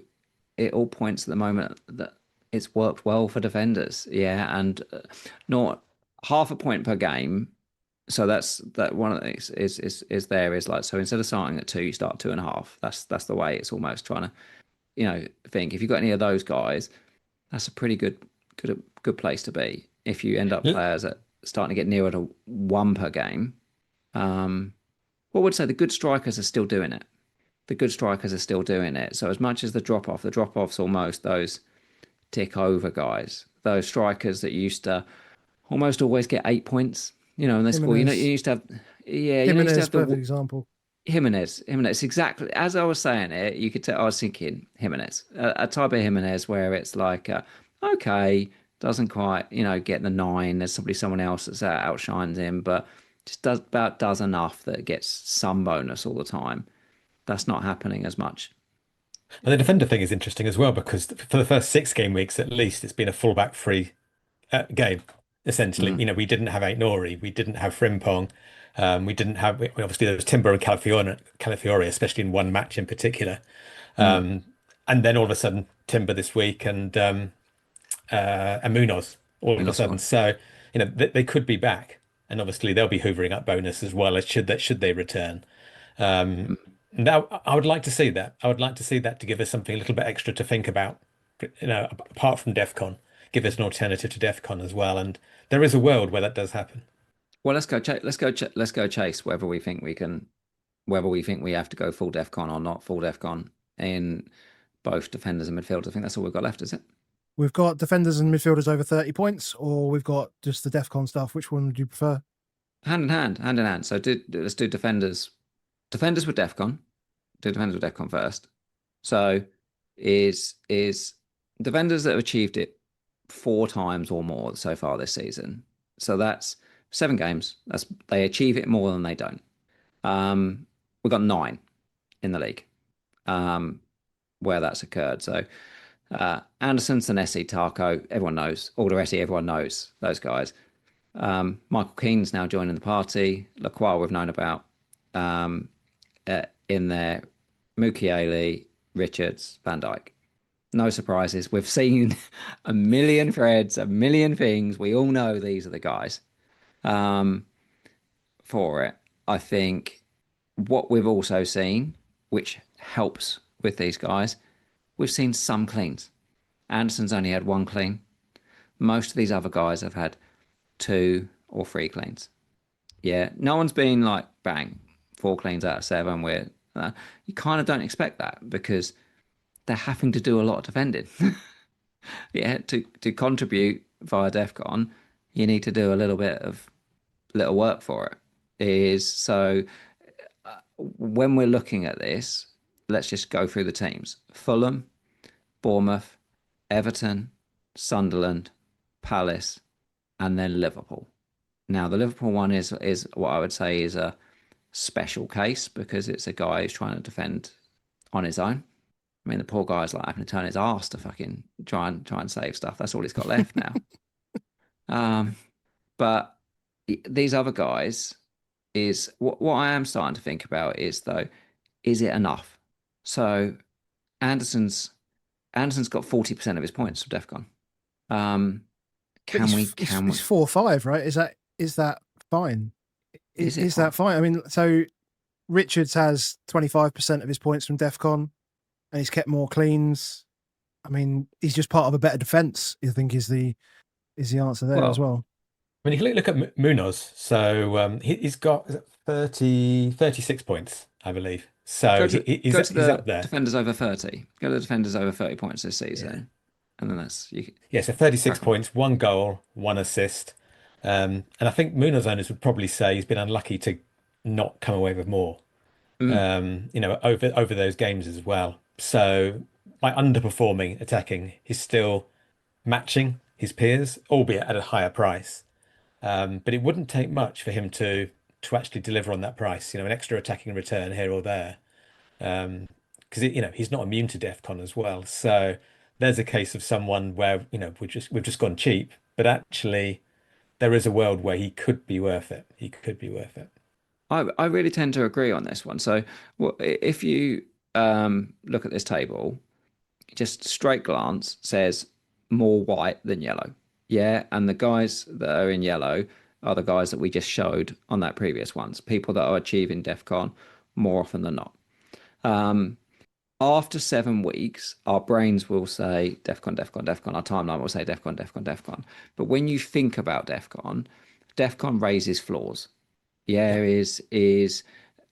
it all points at the moment that it's worked well for defenders. Yeah, and not half a point per game. So that's that one of the things is like, so instead of starting at 2, you start 2.5. That's the way it's almost trying to think if you've got any of those guys, that's a pretty good place to be. If you end up L- players that starting to get nearer to 1 per game, what would say the good strikers are still doing it. The good strikers are still doing it. So as much as the drop off's almost those tick over guys, those strikers that used to almost always get 8 points, in their school. You Jimenez, used to have, yeah, you used to Jimenez, have perfect the example. Jimenez, exactly as I was saying it, you could tell I was thinking Jimenez, a type of Jimenez where it's like, okay, doesn't quite, get the 9. There's someone else that's outshines him, but just does enough that gets some bonus all the time. That's not happening as much. And the defender thing is interesting as well because for the first 6 game weeks at least, it's been a fullback free game. Essentially, Mm, we didn't have Ait Nori, we didn't have Frimpong, we didn't have obviously there was Timber and Calafiore, especially in one match in particular. mm. Um, and then all of a sudden, Timber this week and Munoz all We of a lost sudden. one. So they could be back, and obviously they'll be hoovering up bonus as well as should they return. Um, Mm. Now I would like to see that. I would like to see that to give us something a little bit extra to think about. Apart from DEFCON, give us an alternative to DEFCON as well. And there is a world where that does happen. Well, let's go chase whether we think we have to go full DEFCON or not full DEFCON in both defenders and midfielders. I think that's all we've got left, is it? We've got defenders and midfielders over 30 points, or we've got just the DEFCON stuff. Which one would you prefer? Hand in hand, hand in hand. So let's do defenders with DEFCON. Do defenders with DEFCON first. So is defenders that have achieved it 4 times or more so far this season. So that's 7 games. They achieve it more than they don't. We've got 9 in the league where that's occurred. So Anderson, Senesi, Tarko, everyone knows. Alderete, everyone knows those guys. Michael Keane's now joining the party. Lacroix we've known about in there. Mukiele, Richards, Van Dijk. No surprises. We've seen a million threads, a million things. We all know these are the guys for it. I think what we've also seen, which helps with these guys, we've seen some cleans. Anderson's only had 1 clean. Most of these other guys have had 2 or 3 cleans. Yeah, no one's been like bang 4 cleans out of 7. You kind of don't expect that because they're having to do a lot of defending. Yeah, to contribute via DEFCON, you need to do a little work for it. Is so when we're looking at this, let's just go through the teams: Fulham, Bournemouth, Everton, Sunderland, Palace, and then Liverpool. Now, the Liverpool one is what I would say is a special case because it's a guy who's trying to defend on his own. I mean, the poor guy's like having to turn his arse to fucking try and save stuff. That's all he's got left now. But these other guys is what I am starting to think about is though, is it enough? So Anderson's Anderson's got 40% of his points from DEFCON. But Can we? it's 4-5, right? Is that fine? Is it Is that fine? fine? I mean, so Richards has 25% of his points from DEFCON, and he's kept more cleans. I mean, he's just part of a better defense. I think is the answer there as Well, well. I mean, you can look at Munoz. So he's got is it 36 points, I believe. So Go to he's go to he's the up there. defenders over 30. Go to the defenders over 30 points this Yeah. season, and then that's you Yeah, so 36 crack on. points, 1 goal, 1 assist. And I think Munoz owners would probably say he's been unlucky to not come away with more, Mm. over those games as well. So by underperforming attacking, he's still matching his peers, albeit at a higher price. But it wouldn't take much for him to actually deliver on that price, an extra attacking return here or there. Because he's not immune to DEFCON as well. So there's a case of someone where, we've just gone cheap, but actually there is a world where he could be worth it. He could be worth it. I really tend to agree on this one. So, if you look at this table, just straight glance says more white than yellow. Yeah, and the guys that are in yellow are the guys that we just showed on that previous ones. People that are achieving DEFCON more often than not. After 7 weeks, our brains will say DEFCON, DEFCON, DEFCON. Our timeline will say DEFCON, DEFCON, DEFCON. But when you think about DEFCON, DEFCON raises floors. Yeah, is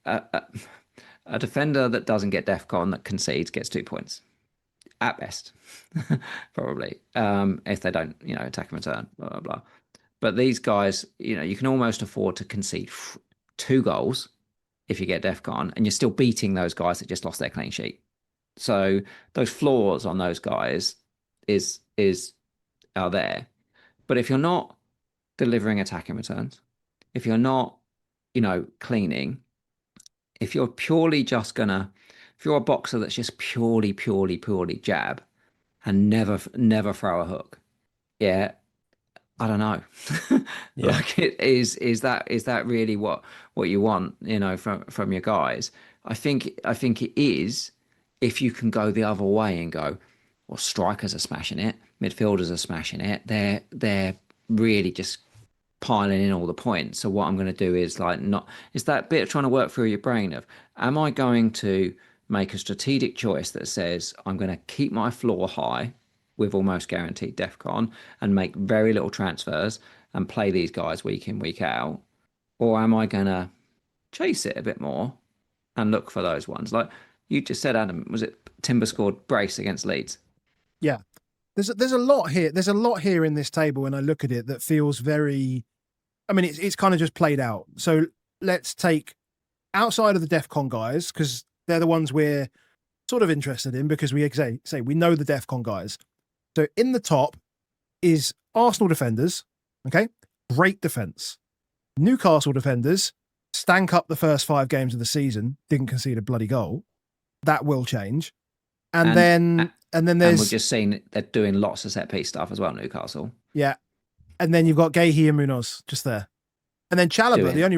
a defender that doesn't get DEFCON that concedes gets 2 points at best, probably. If they don't, attack and return, blah blah blah. But these guys, you can almost afford to concede 2 goals if you get DEFCON, and you're still beating those guys that just lost their clean sheet. So those floors on those guys are there. But if you're not delivering attacking returns, if you're not, cleaning, if you're purely just if you're a boxer that's just purely jab and never throw a hook, yeah, I don't know. Yeah. Like is that really what you want, from your guys? I think it is, if you can go the other way and go, well, strikers are smashing it, midfielders are smashing it. They're really just piling in all the points. So what I'm going to do is it's that bit of trying to work through your brain of, am I going to make a strategic choice that says I'm going to keep my floor high with almost guaranteed DEFCON and make very little transfers and play these guys week in, week out? Or am I going to chase it a bit more and look for those ones? Like you just said, Adam, was it Timber scored brace against Leeds? Yeah. There's a lot here. There's a lot here in this table when I look at it that feels very, I mean, it's kind of just played out. So let's take outside of the DEFCON guys, because they're the ones we're sort of interested in, because we say we know the DEFCON guys. So in the top is Arsenal defenders. Okay. Great defense. Newcastle defenders stank up the first 5 games of the season, didn't concede a bloody goal. That will change. And then there's, we've just seen they're doing lots of set piece stuff as well, Newcastle. Yeah. And then you've got Gahey and Munoz just there. And then Chalobah, the only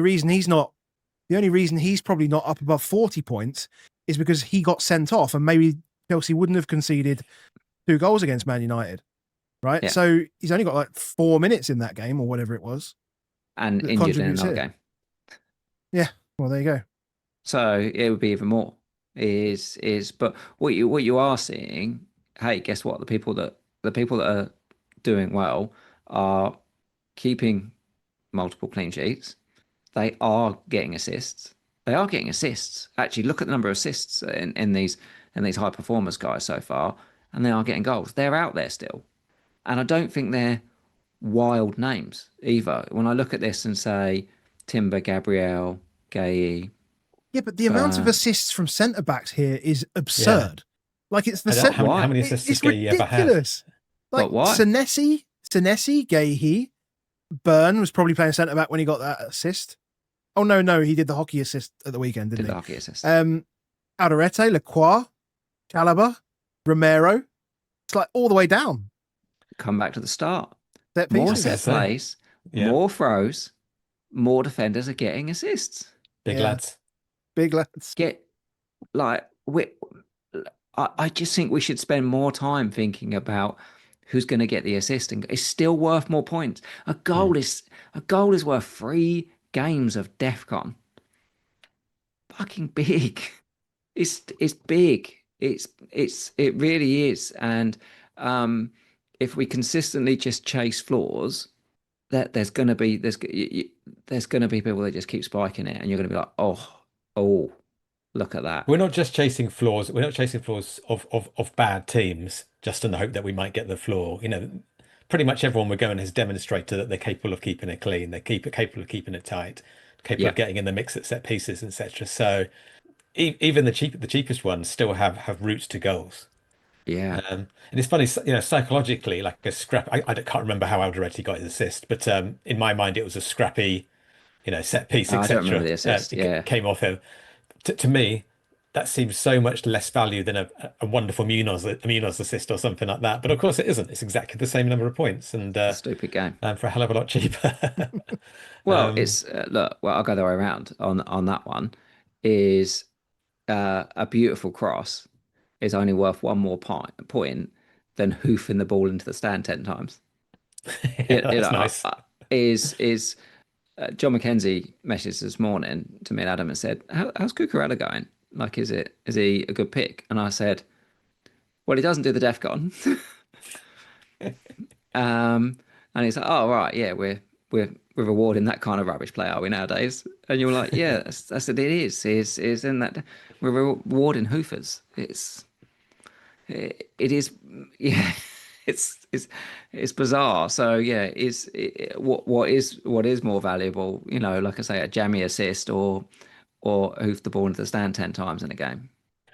reason he's probably not up above 40 points is because he got sent off, and maybe Chelsea wouldn't have conceded 2 goals against Man United. Right? Yeah. So he's only got like 4 minutes in that game or whatever it was. And injured in another game. Yeah. Well, there you go. So it would be even more. But what you are seeing, hey, guess what? The people that are doing well are keeping multiple clean sheets. They are getting assists. Actually, look at the number of assists in these high performers guys so far, and they are getting goals. They're out there still, and I don't think they're wild names either. When I look at this and say Timber, Gabriel, Gahey. Yeah, but the amount of assists from centre backs here is absurd. Yeah. Like it's the how many assists does Gahey ever have? Like Senesi, Gahey, Byrne was probably playing centre back when he got that assist. Oh no, he did the hockey assist at the weekend, didn't he? The hockey assist. Alderete, Lacroix, Chalobah, Romero. It's like all the way down. Come back to the start. More set plays, more throws, more defenders are getting assists. Big lads. I just think we should spend more time thinking about who's going to get the assist, and it's still worth more points. A goal is worth 3 games of DEFCON. Fucking big. It's big. It really is. And if we consistently just chase floors, that there's going to be people that just keep spiking it, and you're going to be like, oh, look at that. We're not just chasing floors. We're not chasing floors of bad teams just in the hope that we might get the floor. Pretty much everyone we're going has demonstrated that they're capable of keeping it clean. They're capable of keeping it tight, capable of getting in the mix at set pieces, etc. So, even the cheapest ones still have routes to goals. Yeah. And it's funny, psychologically, like a scrap. I can't remember how Alderete got his assist, but in my mind, it was a scrappy, set piece, I don't remember etc. the assist. Yeah. Came off him. To me, that seems so much less value than a wonderful Munoz assist or something like that. But of course, it isn't. It's exactly the same number of points, and It's a stupid game. for a hell of a lot cheaper. Well, it's look. Well, I'll go the way around on that one. Is a beautiful cross is only worth one more point than hoofing the ball into the stand 10 times. Yeah, You that's know, nice. is John McKenzie messaged this morning to me and Adam and said, how's Cucurella going? Like, is he a good pick? And I said, well, he doesn't do the DEFCON. And he's like, oh right, yeah, we're rewarding that kind of rubbish play, are we nowadays? And you're like, yeah, I said it is in that we're rewarding hoofers. It is, yeah. It's bizarre. So yeah, what is more valuable? Like I say, a jammy assist or hoof the ball into the stand 10 times in a game.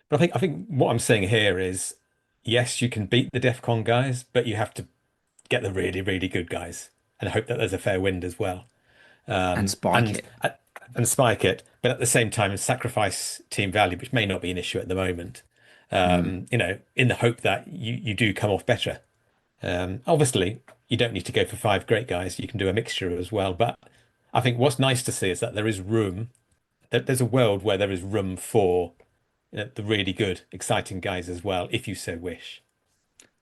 But I think what I'm saying here is, yes, you can beat the DEFCON guys, but you have to get the really, really good guys and hope that there's a fair wind as well. And Um, spike and it. and spike it, but at the same time sacrifice team value, which may not be an issue at the moment. Mm. In the hope that you do come off better. Obviously, you don't need to go for five great guys. You can do a mixture as well. But I think what's nice to see is that there is room. That there's a world where there is room for the really good, exciting guys as well, if you so wish.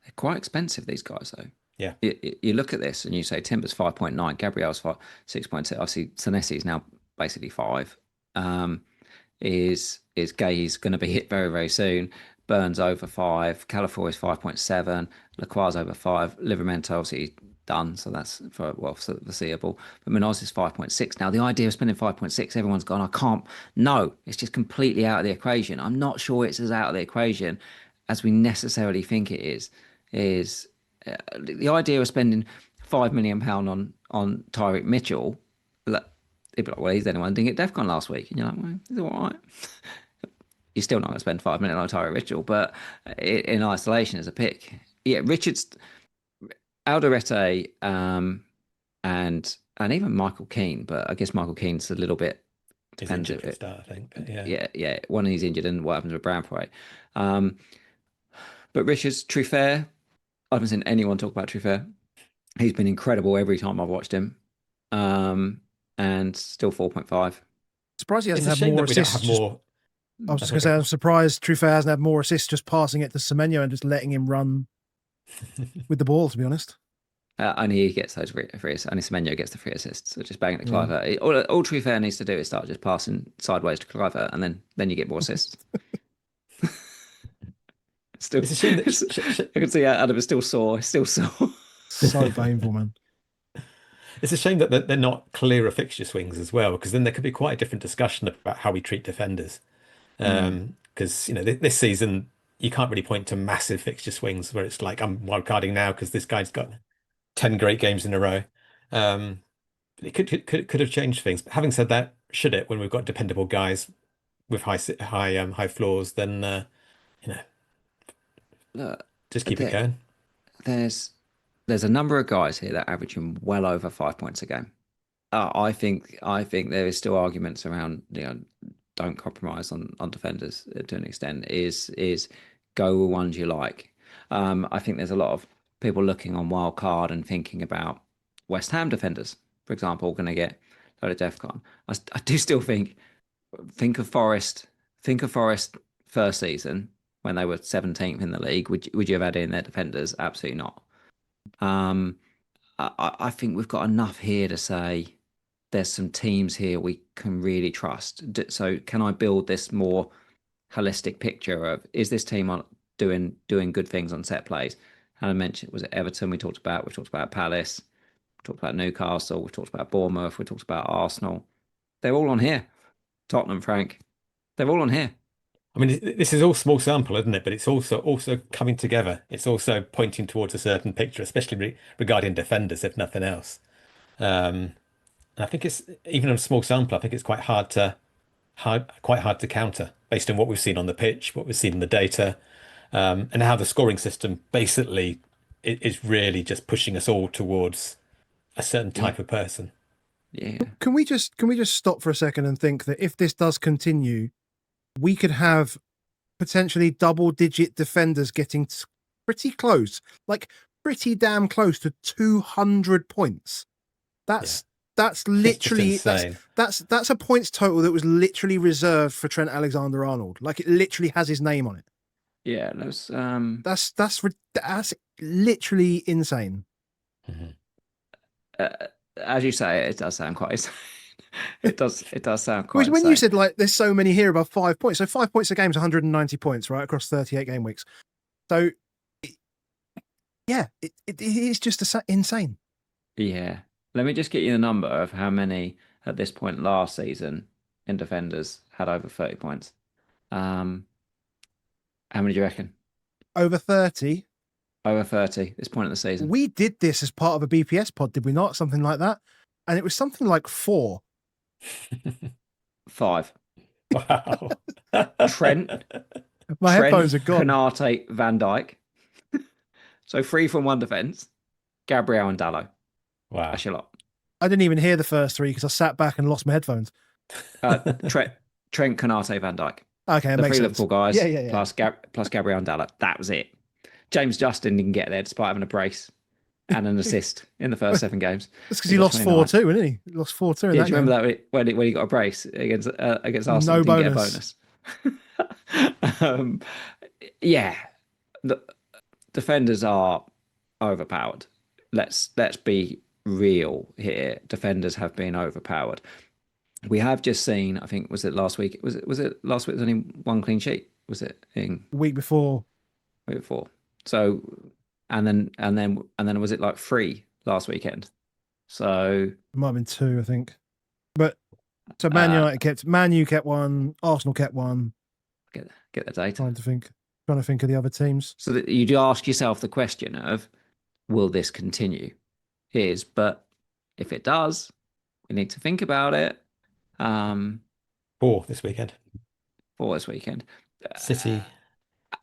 They're quite expensive, these guys, though. Yeah. You look at this and you say Timber's 5.9, Gabriel's 6.2. I see Senesi is now basically 5. Um, is Gay's going to be hit very, very soon. Burns over 5. Califor is 5.7. Lacroix over 5. Livramento obviously done, so that's for foreseeable. But Munoz is 5.6. Now, the idea of spending 5.6, everyone's gone, I can't. No, it's just completely out of the equation. I'm not sure it's as out of the equation as we necessarily think it is. The idea of spending £5 million on Tyreek Mitchell, like, it'd be like, well, he's the only one didn't get DEFCON last week. And you're like, well, he's all right. You're still not going to spend £5 million on Tyreek Mitchell, but in isolation as a pick. Yeah, Richards, Alderete, and even Michael Keane, but I guess Michael Keane's a little bit He's depends. injured for a start, I think. But yeah. Yeah. One he's injured and what happens with Brownpray. But Richards, Trufair, I haven't seen anyone talk about Trufair. He's been incredible every time I've watched him. And still 4.5. Surprised he It's hasn't a had shame more that we don't have assists. more. I was just going to say, I'm surprised Truffert hasn't had more assists just passing it to Semenyo and just letting him run with the ball, to be honest. Only he gets those free assists. Only Semenyo gets the free assists. So just bang it to Clivert. All Trufair needs to do is start just passing sideways to Clivert, and then you get more assists. Still, It's a shame that I can see Adam is still sore. Still sore. So painful, man. it's a shame that they're not clearer fixture swings as well, because then there could be quite a different discussion about how we treat defenders. Because this season you can't really point to massive fixture swings where it's like I'm wildcarding now because this guy's got 10 great games in a row. It could have changed things. But having said that, should it when we've got dependable guys with high floors, then Look, just keep it going. there's a number of guys here that are averaging well over 5 points a game. I think there is still arguments around don't compromise on defenders to an extent. Is go with ones you like. I think there's a lot of people looking on wild card and thinking about West Ham defenders, for example, going to get a load of DEFCON. I do still think of Forest. Think of Forest first season when they were 17th in the league. Would you have had in their defenders? Absolutely not. I think we've got enough here to say there's some teams here we can really trust. So can I build this more holistic picture of is this team on doing good things on set plays? And I mentioned, was it Everton we talked about Palace, we talked about Newcastle, we talked about Bournemouth, we talked about Arsenal. They're all on here. Tottenham, Frank. They're all on here. I mean, this is all small sample, isn't it? But it's also coming together. It's also pointing towards a certain picture, especially regarding defenders, if nothing else. And I think it's even a small sample. I think it's quite hard quite hard to counter based on what we've seen on the pitch, what we've seen in the data, and how the scoring system basically is really just pushing us all towards a certain type of person. Yeah. Can we just stop for a second and think that if this does continue, we could have potentially double-digit defenders getting pretty close, like pretty damn close to 200 points. That's literally that's a points total that was literally reserved for Trent Alexander-Arnold. Like it literally has his name on it. Yeah, That's literally insane. Mm-hmm. As you say, it does sound quite insane. It does sound quite When insane. you said like there's so many here above 5 points, so 5 points a game is 190 points, right, across 38 game weeks. So it is just insane. Yeah. Let me just get you the number of how many at this point last season in defenders had over 30 points. How many do you reckon? Over 30. Over 30 this point of the season. We did this as part of a BPS pod, did we not? Something like that. And it was something like 4. 5. Wow. Trent. My headphones are gone. Konate, Van Dijk. So 3 from one defence. Gabriel and Dalot. Wow. That's a lot. I didn't even hear the first 3 because I sat back and lost my headphones. Trent, Konate, Van Dijk. Okay, that The makes 3 sense. Liverpool guys. Yeah. Plus Gabriel and Dalot. That was it. James Justin didn't get there despite having a brace and an assist in the first 7 games. That's because he lost 4-2, didn't he? He lost 4-2 in Yeah, that do you remember that when he got a brace against Arsenal? No didn't bonus. Get a bonus. Yeah, the defenders are overpowered. Let's be real here. Defenders have been overpowered. We have just seen, I think, was it last week? Was it last week? There's only 1 clean sheet. Was it in week before? Week before. So, and then was it like 3 last weekend? So It might have been 2, I think. But so Man U kept 1, Arsenal kept 1. Get the data. Trying to think of the other teams. So that you do ask yourself the question of, will this continue? But if it does, we need to think about it. 4 this weekend. City.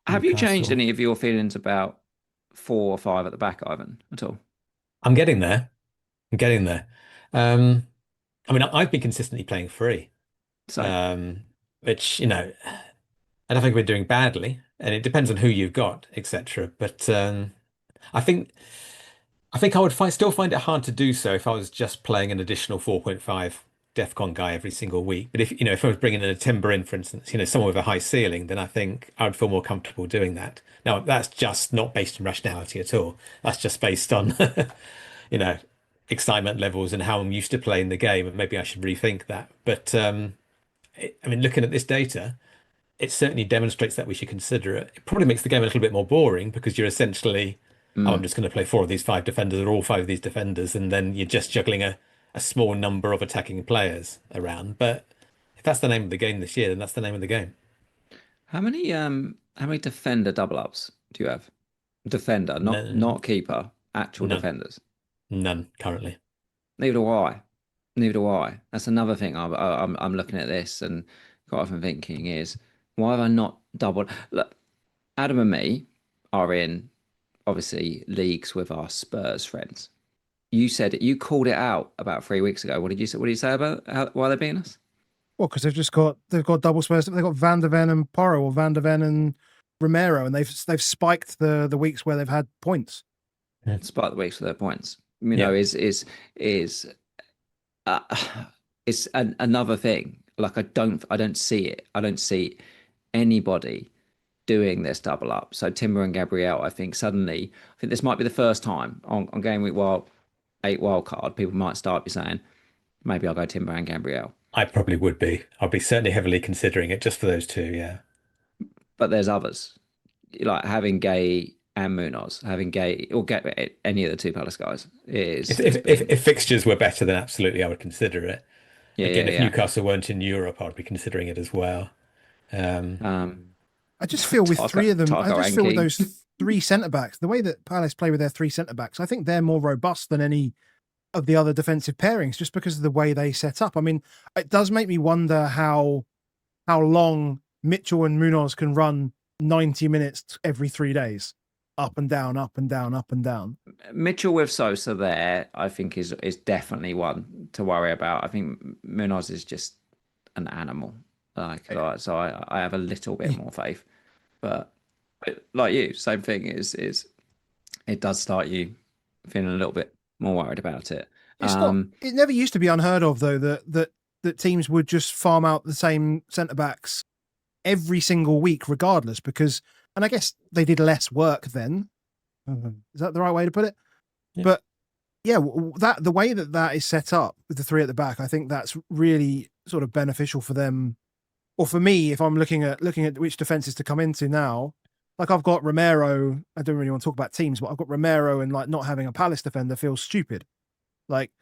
Have you changed Newcastle. any of your feelings about 4 or 5 at the back, Ivan, at all? I'm getting there. I mean, I've been consistently playing free, which, I don't think we're doing badly, and it depends on who you've got, etc. But I think I would still find it hard to do so if I was just playing an additional 4.5 DEFCON guy every single week. But if I was bringing in a Timber in, for instance, someone with a high ceiling, then I think I would feel more comfortable doing that. Now, that's just not based on rationality at all. That's just based on, excitement levels and how I'm used to playing the game, and maybe I should rethink that. But looking at this data, it certainly demonstrates that we should consider it. It probably makes the game a little bit more boring because you're essentially, I'm just going to play 4 of these 5 defenders or all 5 of these defenders, and then you're just juggling a small number of attacking players around. But if that's the name of the game this year, then that's the name of the game. How many defender double ups do you have? Defender, not keeper, actual defenders. None currently. Neither do I. That's another thing. I'm looking at this and quite often thinking is, why have I not doubled? Look, Adam and me are in obviously leagues with our Spurs friends. You called it out about 3 weeks ago. What did you say about why they're beating us? Well, because they've got double Spurs. They've got Van der Ven and Porro, or Van der Ven and Romero, and they've spiked the weeks where they've had points. Spiked the weeks for their points. Is it's another thing. Like I don't see it. I don't see anybody doing this double up. So Timber and Gabriel, I think this might be the first time on game week 8 wild card, people might start be saying, maybe I'll go Timber and Gabriel. I probably would be. I'll be certainly heavily considering it just for those 2, yeah. But there's others, like having Gay and Munoz, having Gay or get any of the 2 Palace guys is. If fixtures were better, then absolutely I would consider it. If Newcastle weren't in Europe, I'd be considering it as well. I just feel with 3 of them, with those 3 centre backs, the way that Palace play with their 3 centre backs, I think they're more robust than any of the other defensive pairings, just because of the way they set up. I mean, it does make me wonder how how long Mitchell and Munoz can run 90 minutes every 3 days, up and down, up and down, up and down. Mitchell with Sosa there, I think is definitely one to worry about. I think Munoz is just an animal. So I have a little bit more faith. But like you, same thing is it does start you feeling a little bit more worried about it. It's not. It never used to be unheard of though that teams would just farm out the same centre backs every single week, regardless. Because, and I guess they did less work then. Is that the right way to put it? Yeah. But yeah, that the way that is set up with the three at the back, I think that's really sort of beneficial for them, or for me, if I'm looking at which defenses to come into now. Like I've got Romero. I don't really want to talk about teams, but I've got Romero, and like not having a Palace defender feels stupid. Like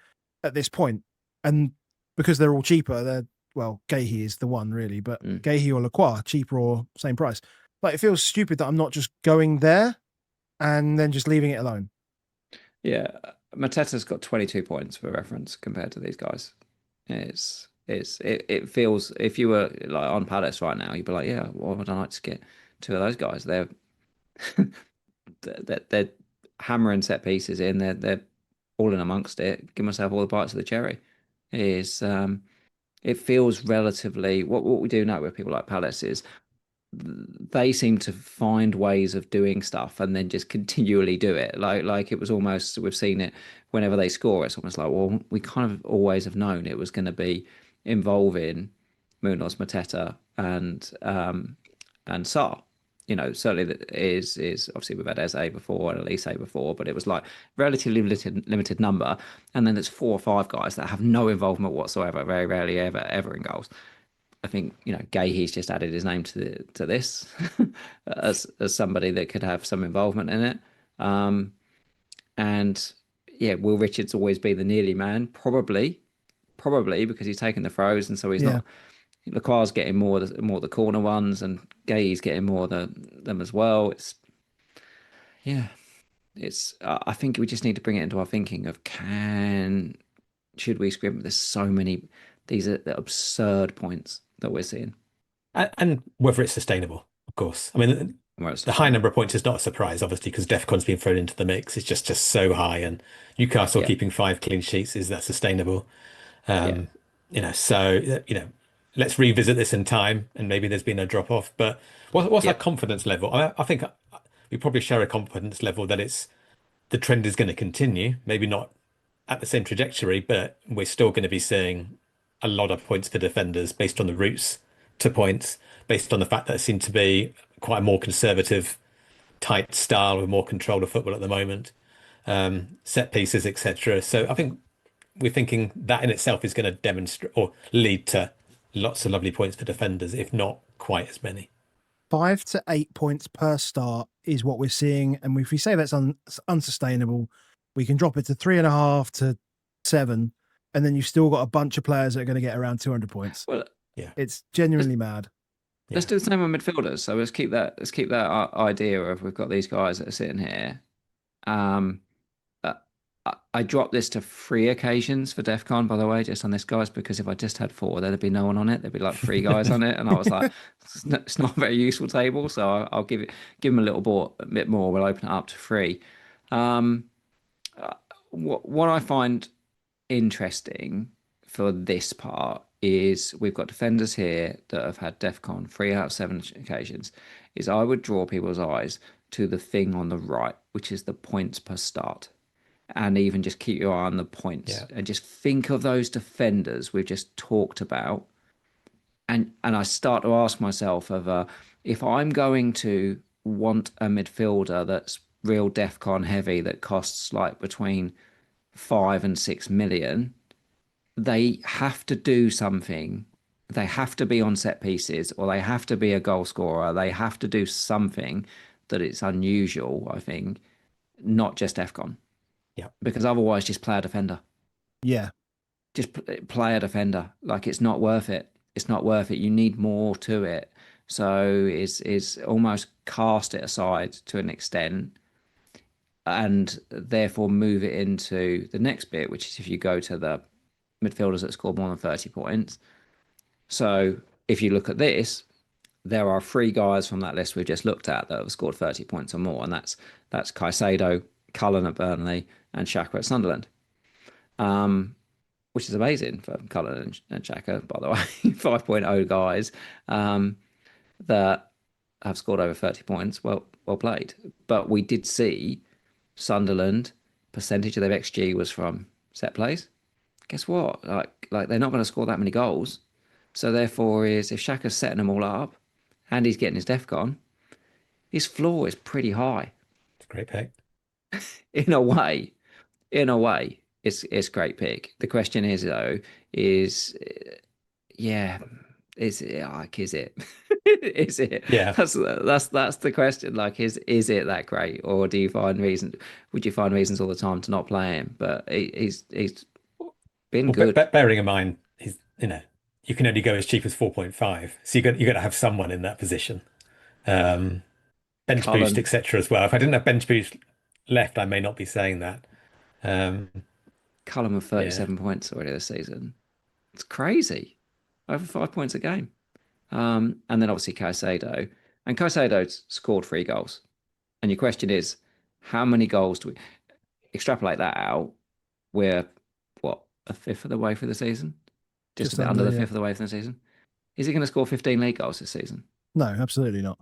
at this point, and because they're all cheaper, Gahey is the one really, but Gahey or Lacroix, cheaper or same price. Like it feels stupid that I'm not just going there and then just leaving it alone. Yeah, Mateta's got 22 points for reference compared to these guys. It feels, if you were like on Palace right now, you'd be like, yeah, well, would I like to get two of those guys? They're they're hammering set pieces in. They're all in amongst it. Give myself all the bites of the cherry. It feels relatively what we do know with people like Palace is they seem to find ways of doing stuff and then just continually do it. Like it was almost, we've seen it whenever they score. It's almost like, well, we kind of always have known it was going to be involving Munoz, Mateta, and Sarr. Certainly that is obviously we've had Eze before and Elise before, but it was like relatively limited number. And then there's 4 or 5 guys that have no involvement whatsoever, very rarely ever in goals. I think Gahey's just added his name to this as somebody that could have some involvement in it. And yeah, will Richards always be the nearly man? Probably because he's taken the throws, and so he's not. Lacroix's getting more the corner ones, and Gahey's getting more them as well. I think we just need to bring it into our thinking of should we scrimp? There's so many. These are the absurd points that we're seeing. And whether it's sustainable, of course. I mean, the high number of points is not a surprise, obviously, because DEFCON's been thrown into the mix. It's just so high, and Newcastle keeping 5 clean sheets, is that sustainable? Let's revisit this in time, and maybe there's been a drop off. But what's our confidence level? I think we probably share a confidence level that the trend is going to continue. Maybe not at the same trajectory, but we're still going to be seeing a lot of points for defenders based on the routes to points, based on the fact that it seemed to be quite a more conservative, tight style with more control of football at the moment, set pieces, etc. So I think we're thinking that in itself is going to demonstrate or lead to lots of lovely points for defenders, if not quite as many. 5 to 8 points per start is what we're seeing, and if we say that's unsustainable, we can drop it to 3.5 to 7, and then you've still got a bunch of players that are going to get around 200 points. Well, yeah, it's genuinely mad. Let's do the same on midfielders. So let's keep that idea of we've got these guys that are sitting here. I dropped this to 3 occasions for DEFCON, by the way, just on this guys, because if I just had 4, there'd be no one on it. There'd be like 3 guys on it, and I was like, it's not a very useful table, so I'll give them a bit more. We'll open it up to 3. What I find interesting for this part is we've got defenders here that have had DEFCON 3 out of 7 occasions. Is I would draw people's eyes to the thing on the right, which is the points per start. And even just keep your eye on the points and just think of those defenders we've just talked about. And I start to ask myself if I'm going to want a midfielder that's real DEFCON heavy that costs like between 5 and 6 million, they have to do something. They have to be on set pieces, or they have to be a goal scorer. They have to do something that it's unusual, I think, not just DEFCON. Yeah. Because otherwise, just play a defender. Yeah. Just play a defender. Like, it's not worth it. It's not worth it. You need more to it. So it's almost cast it aside to an extent, and therefore move it into the next bit, which is if you go to the midfielders that score more than 30 points. So if you look at this, there are 3 guys from that list we've just looked at that have scored 30 points or more, and that's Caicedo, Cullen at Burnley, and Xhaka at Sunderland. Which is amazing for Cullen and Xhaka, by the way. 5.0 guys that have scored over 30 points. Well played. But we did see Sunderland, percentage of their XG was from set plays. Guess what? Like they're not going to score that many goals. So therefore, if Xhaka's setting them all up and he's getting his DEFCON, his floor is pretty high. It's a great pick. In a way, it's a great pick. The question is though, is it? Is it? Is it? Yeah. That's the question. Like, is it that great, or do you find reasons? Would you find reasons all the time to not play him? But he's been good. Bearing in mind, you can only go as cheap as 4.5, so you're going to have someone in that position. Bench Cullen. boost, etc. as well. If I didn't have bench boost left, I may not be saying that. Cullen with 37 points already this season. It's crazy. Over 5 points a game. And then obviously Caicedo. And Caicedo's scored 3 goals. And your question is, how many goals do we extrapolate that out? We're what, a fifth of the way through the season? Just a bit under the fifth of the way through the season. Is he going to score 15 league goals this season? No, absolutely not.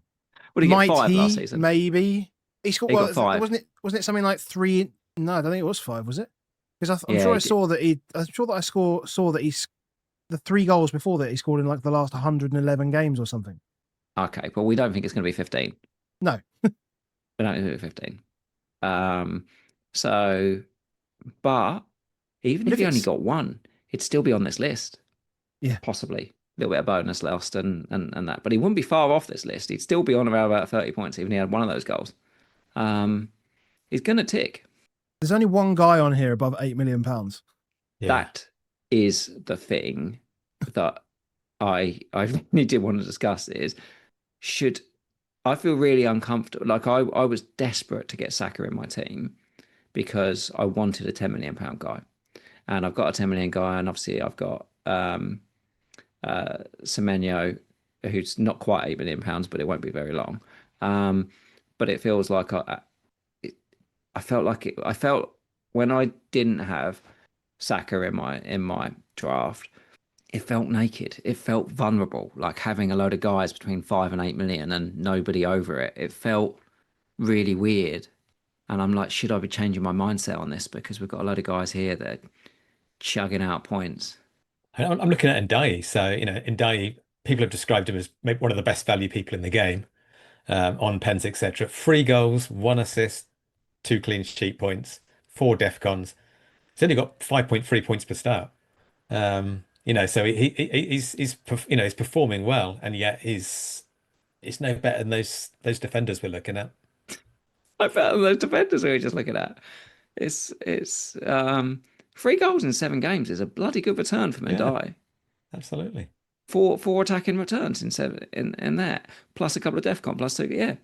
What did he get 5 last season? Maybe he scored. He got 5. Wasn't it something like 3? No, I don't think it was 5. Was it? Because I'm sure I saw that saw that he's the 3 goals before that he scored in like the last 111 games or something. Okay, but we don't think it's going to be 15. No, we don't think it's 15. So, but even if he only got 1, he'd still be on this list. Yeah, possibly a little bit of bonus lost and that, but he wouldn't be far off this list. He'd still be on around about 30 points even if he had one of those goals. He's going to tick. There's only one guy on here above £8 million. Yeah. That is the thing that I really did want to discuss is, I feel really uncomfortable. Like I was desperate to get Saka in my team because I wanted a £10 million guy, and I've got a £10 million guy, and obviously I've got Semenyo, who's not quite £8 million, but it won't be very long. But it feels like I felt when I didn't have Saka in my draft, it felt naked. It felt vulnerable, like having a load of guys between 5 and 8 million and nobody over it. It felt really weird. And I'm like, should I be changing my mindset on this? Because we've got a load of guys here that are chugging out points. I'm looking at Ndiaye. So, Ndiaye, people have described him as maybe one of the best value people in the game, on pens, etc. 3 goals, 1 assist, 2 clean sheet points, 4 DEFCONs. He's only got 5.3 points per start. So he's performing well, and yet he's no better than those defenders we're looking at. I better than those defenders we were just looking at. It's 3 goals in 7 games is a bloody good return from Ndiaye. Yeah, absolutely. 4 attacking returns in 7 in that, plus a couple of DEFCON, plus 2. Yeah,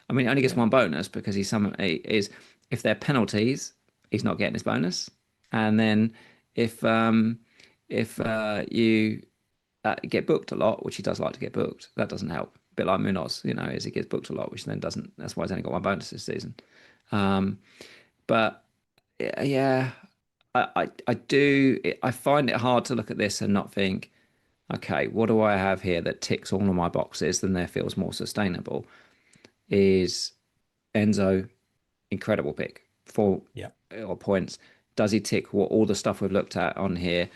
I mean, he only gets 1 bonus because if they're penalties, he's not getting his bonus. And then if you get booked a lot, which he does like to get booked, that doesn't help. A bit like Munoz, as he gets booked a lot, which then doesn't. That's why he's only got 1 bonus this season. But yeah, I find it hard to look at this and not think, okay, what do I have here that ticks all of my boxes? Then there feels more sustainable. Is Enzo, incredible pick, 4 points. Does he tick all the stuff we've looked at on here?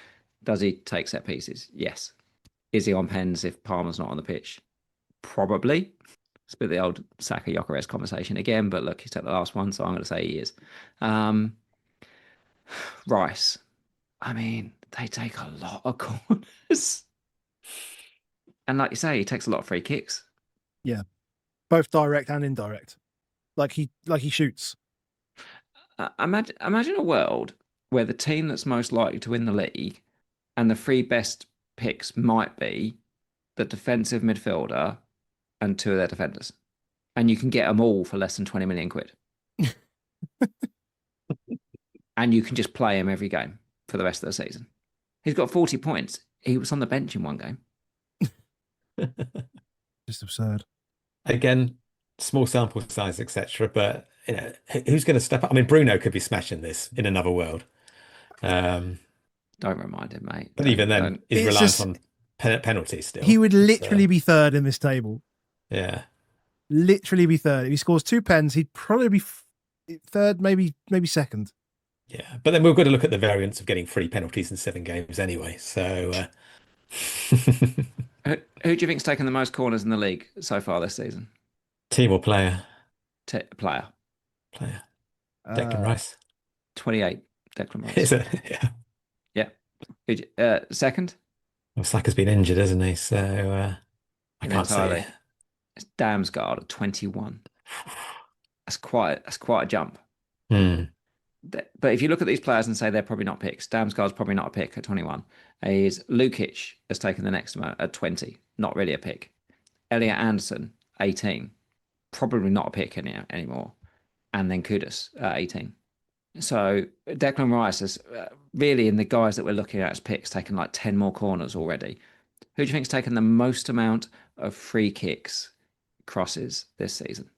Does he take set pieces? Yes. Is he on pens if Palmer's not on the pitch? Probably. It's a bit the old Saka Gyökeres conversation again, but look, he's took the last one, so I'm going to say he is. Rice. I mean, they take a lot of corners. And like you say, he takes a lot of free kicks. Yeah. Both direct and indirect. Like he shoots. Imagine a world where the team that's most likely to win the league and the 3 best picks might be the defensive midfielder and 2 of their defenders, and you can get them all for less than 20 million quid. And you can just play him every game for the rest of the season. He's got 40 points. He was on the bench in 1 game. Just absurd. Again, small sample size, etc. But who's going to step up? I mean, Bruno could be smashing this in another world. Um, Don't remind him, mate. but even then, Don't. he's It's reliant just on penalties he still. would literally be third in this table. Yeah. Literally be third. If he scores 2 pens, he'd probably be third, maybe second. Yeah. But then we've got to look at the variance of getting 3 penalties in 7 games anyway. So Who do you think's taken the most corners in the league so far this season? team or player? Player. Player. Declan Uh, Rice. 28. Declan Rice. Is it? Yeah. Second? Well, Saka's been injured, hasn't he? So I can't Entirely. say. It's Damsgaard at 21. That's quite a jump. Hmm. But if you look at these players and say they're probably not picks, Damsgaard's probably not a pick at 21. Is Lukic has taken the next amount at 20, not really a pick. Elliot Anderson, 18, probably not a pick anymore. And then Kudus at 18. So Declan Rice has really, in the guys that we're looking at as picks, taken like 10 more corners already. Who do you think's taken the most amount of free kicks, crosses this season?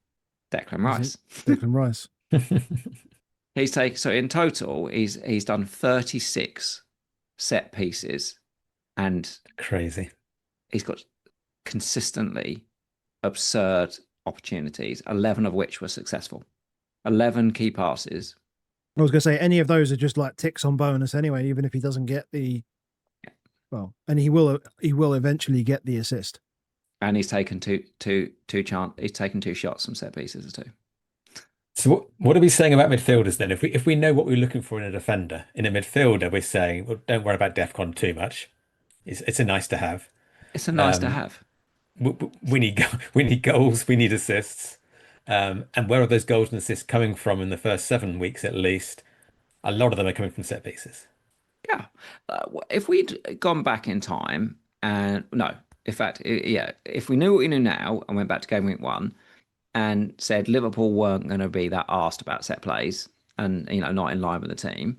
Declan Rice. Declan Rice. He's taken, so in total, he's done 36 set pieces, and Crazy. he's got consistently absurd opportunities, 11 of which were successful. 11 key passes. I was going to say any of those are just like ticks on bonus anyway, even if he doesn't get the and he will eventually get the assist. And he's taken he's taken 2 shots from set pieces too. So what are we saying about midfielders then? If we know what we're looking for in a defender, in a midfielder, we're saying, well, don't worry about DEFCON too much. It's a nice to have. It's a nice to have. We need goals, we need assists. And where are those goals and assists coming from in the first 7 weeks at least? A lot of them are coming from set pieces. Yeah. If we'd gone back in time and no, in fact, yeah, if we knew what we knew now and went back to game week 1 and said Liverpool weren't going to be that asked about set plays and not in line with the team,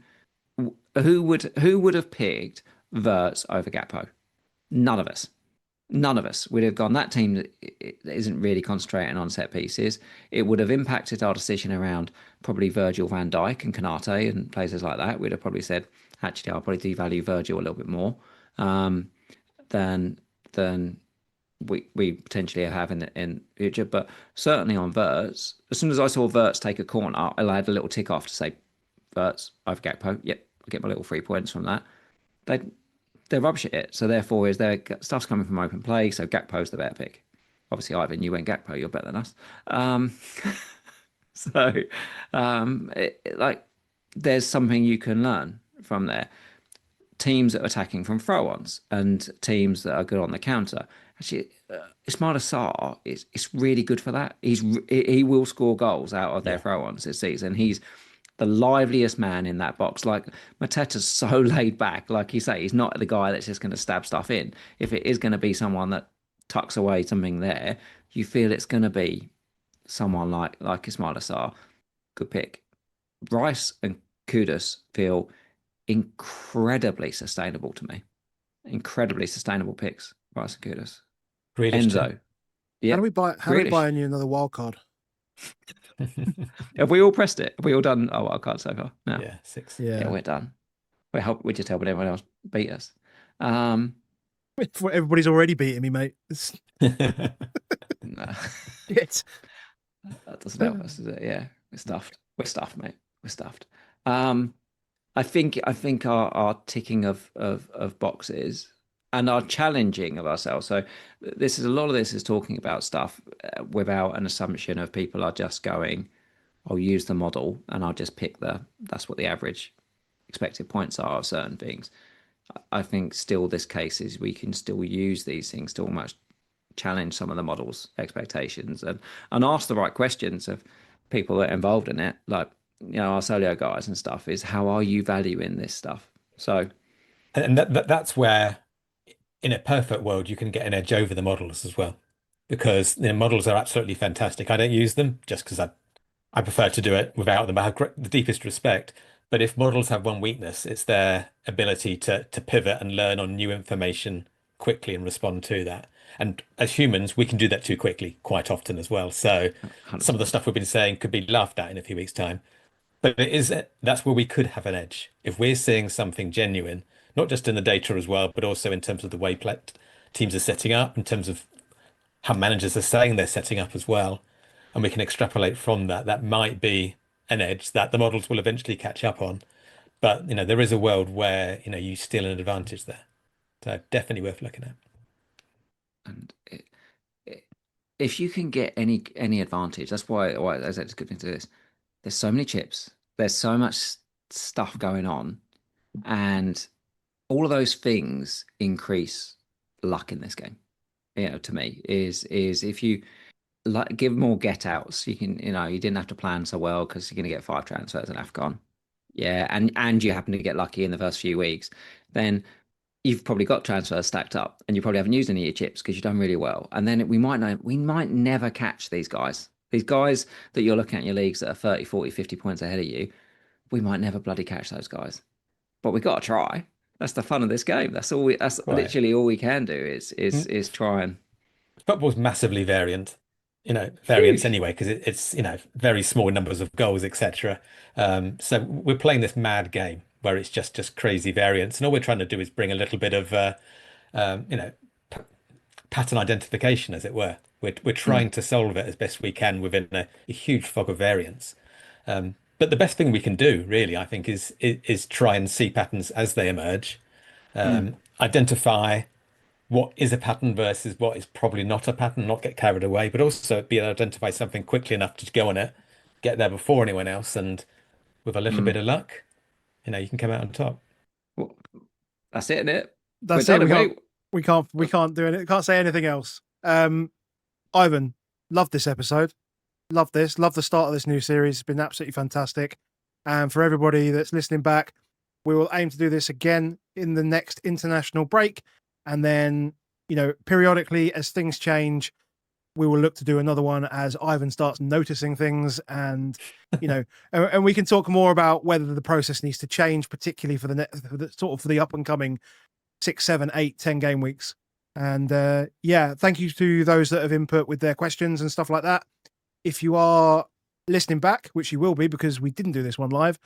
who would have picked Verts over Gakpo? None of us. None of us. We'd have gone, that team that isn't really concentrating on set pieces. It would have impacted our decision around probably Virgil van Dijk and Kanate and places like that. We'd have probably said, actually, I'll probably devalue Virgil a little bit more than we potentially have in future. But certainly on Verts, as soon as I saw Verts take a corner, I had a little tick off to say, Verts over Gakpo. Yep, I get my little 3 points from that. They're rubbish at it. So therefore, is their stuff's coming from open play. So Gakpo's the better pick. Obviously, Ivan, you went Gakpo. You're better than us. There's something you can learn from there. Teams that are attacking from throw-ons and teams that are good on the counter. Actually, Ismail Assar it's really good for that. He will score goals out of their throw-ons this season. He's the liveliest man in that box. Like, Mateta's so laid back. Like you say, he's not the guy that's just going to stab stuff in. If it is going to be someone that tucks away something there, you feel it's going to be someone like Ismail Assar. Good pick. Rice and Kudus feel incredibly sustainable to me. Incredibly sustainable picks, Rice and Kudus. Enzo. Yeah. How do we buy a new another wild card? Have we all pressed it? Have we all done our wild card so far? No. Yeah, 6. Yeah, we're done. We're just helping everyone else beat us. Everybody's already beating me, mate. No. Shit. That doesn't help us, does it? Yeah, we're stuffed. We're stuffed, mate. We're stuffed. I think our ticking of boxes and our challenging of ourselves. So a lot of this is talking about stuff without an assumption of people are just going, I'll use the model and I'll just pick that's what the average expected points are of certain things. I think still this case is we can still use these things to almost challenge some of the model's expectations and ask the right questions of people that are involved in it, like our Solio guys and stuff, is how are you valuing this stuff? So, and that's where, in a perfect world, you can get an edge over the models as well, because the models are absolutely fantastic. I don't use them just because I prefer to do it without them. I have the deepest respect. But if models have one weakness, it's their ability to pivot and learn on new information quickly and respond to that. And as humans, we can do that too quickly quite often as well. So some of the 100%. stuff we've been saying could be laughed at in a few weeks' time. But that's where we could have an edge. If we're seeing something genuine, not just in the data as well, but also in terms of the way teams are setting up, in terms of how managers are saying they're setting up as well. And we can extrapolate from that. That might be an edge that the models will eventually catch up on. But, there is a world where, you steal an advantage there. So definitely worth looking at. And if you can get any advantage, that's why as I said, it's a good thing to do this. There's so many chips. There's so much stuff going on, and all of those things increase luck in this game. To me, is if you give more get outs, you can, you didn't have to plan so well because you're going to get 5 transfers in AFCON. Yeah, and you happen to get lucky in the first few weeks, then you've probably got transfers stacked up, and you probably haven't used any of your chips because you've done really well. And then we might never catch these guys. These guys that you're looking at in your leagues that are 30, 40, 50 points ahead of you, we might never bloody catch those guys. But we got to try. That's the fun of this game. That's all. That's Right. literally all we can do is try and. Football's massively variance Huge. anyway, because it's very small numbers of goals, etc. So we're playing this mad game where it's just crazy variance, and all we're trying to do is bring a little bit of pattern identification, as it were. We're trying to solve it as best we can within a huge fog of variance. But the best thing we can do, really, I think, is try and see patterns as they emerge, identify what is a pattern versus what is probably not a pattern, not get carried away, but also be able to identify something quickly enough to go on it, get there before anyone else, and with a little bit of luck, you can come out on top. Well, that's it, isn't it? That's We're it. done, We can't do it. Can't say anything else. Ivan, love this episode. Love this. Love the start of this new series. It's been absolutely fantastic. And for everybody that's listening back, we will aim to do this again in the next international break. And then, periodically as things change, we will look to do another one as Ivan starts noticing things, and and we can talk more about whether the process needs to change, particularly for the up and coming 6, 7, 8, 10 game weeks. And thank you to those that have input with their questions and stuff like that. If you are listening back, which you will be because we didn't do this one live,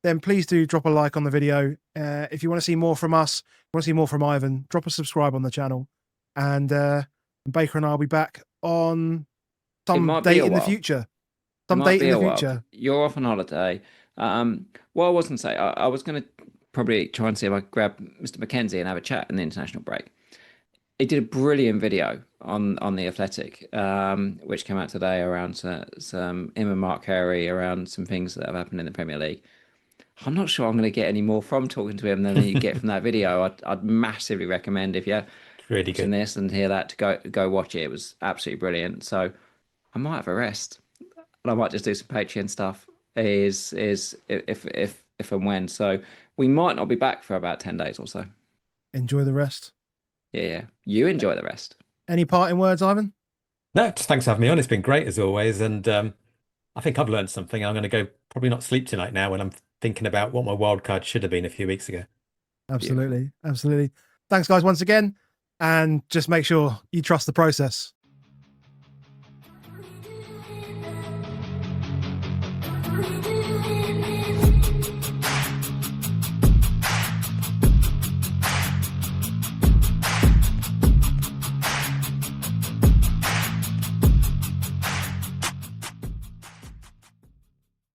then please do drop a like on the video. If you want to see more from us, want to see more from Ivan, drop a subscribe on the channel. And Baker and I will be back on some date in the future. Some date in the future. You're off on holiday. What I was going to say, I was going to probably try and see if I could grab Mr. Mackenzie and have a chat in the international break. He did a brilliant video on The Athletic, which came out today around him and Mark Carey around some things that have happened in the Premier League. I'm not sure I'm going to get any more from talking to him than you get from that video. I'd massively recommend, if you're really watching this and hear that, to go watch it. It was absolutely brilliant. So I might have a rest, and I might just do some Patreon stuff. Is if and when. So we might not be back for about 10 days or so. Enjoy the rest. Yeah. You enjoy the rest. Any parting words, Ivan? No, just thanks for having me on. It's been great as always, and I think I've learned something. I'm going to go probably not sleep tonight now when I'm thinking about what my wild card should have been a few weeks ago. Absolutely. Absolutely. Thanks, guys, once again. And just make sure you trust the process. We do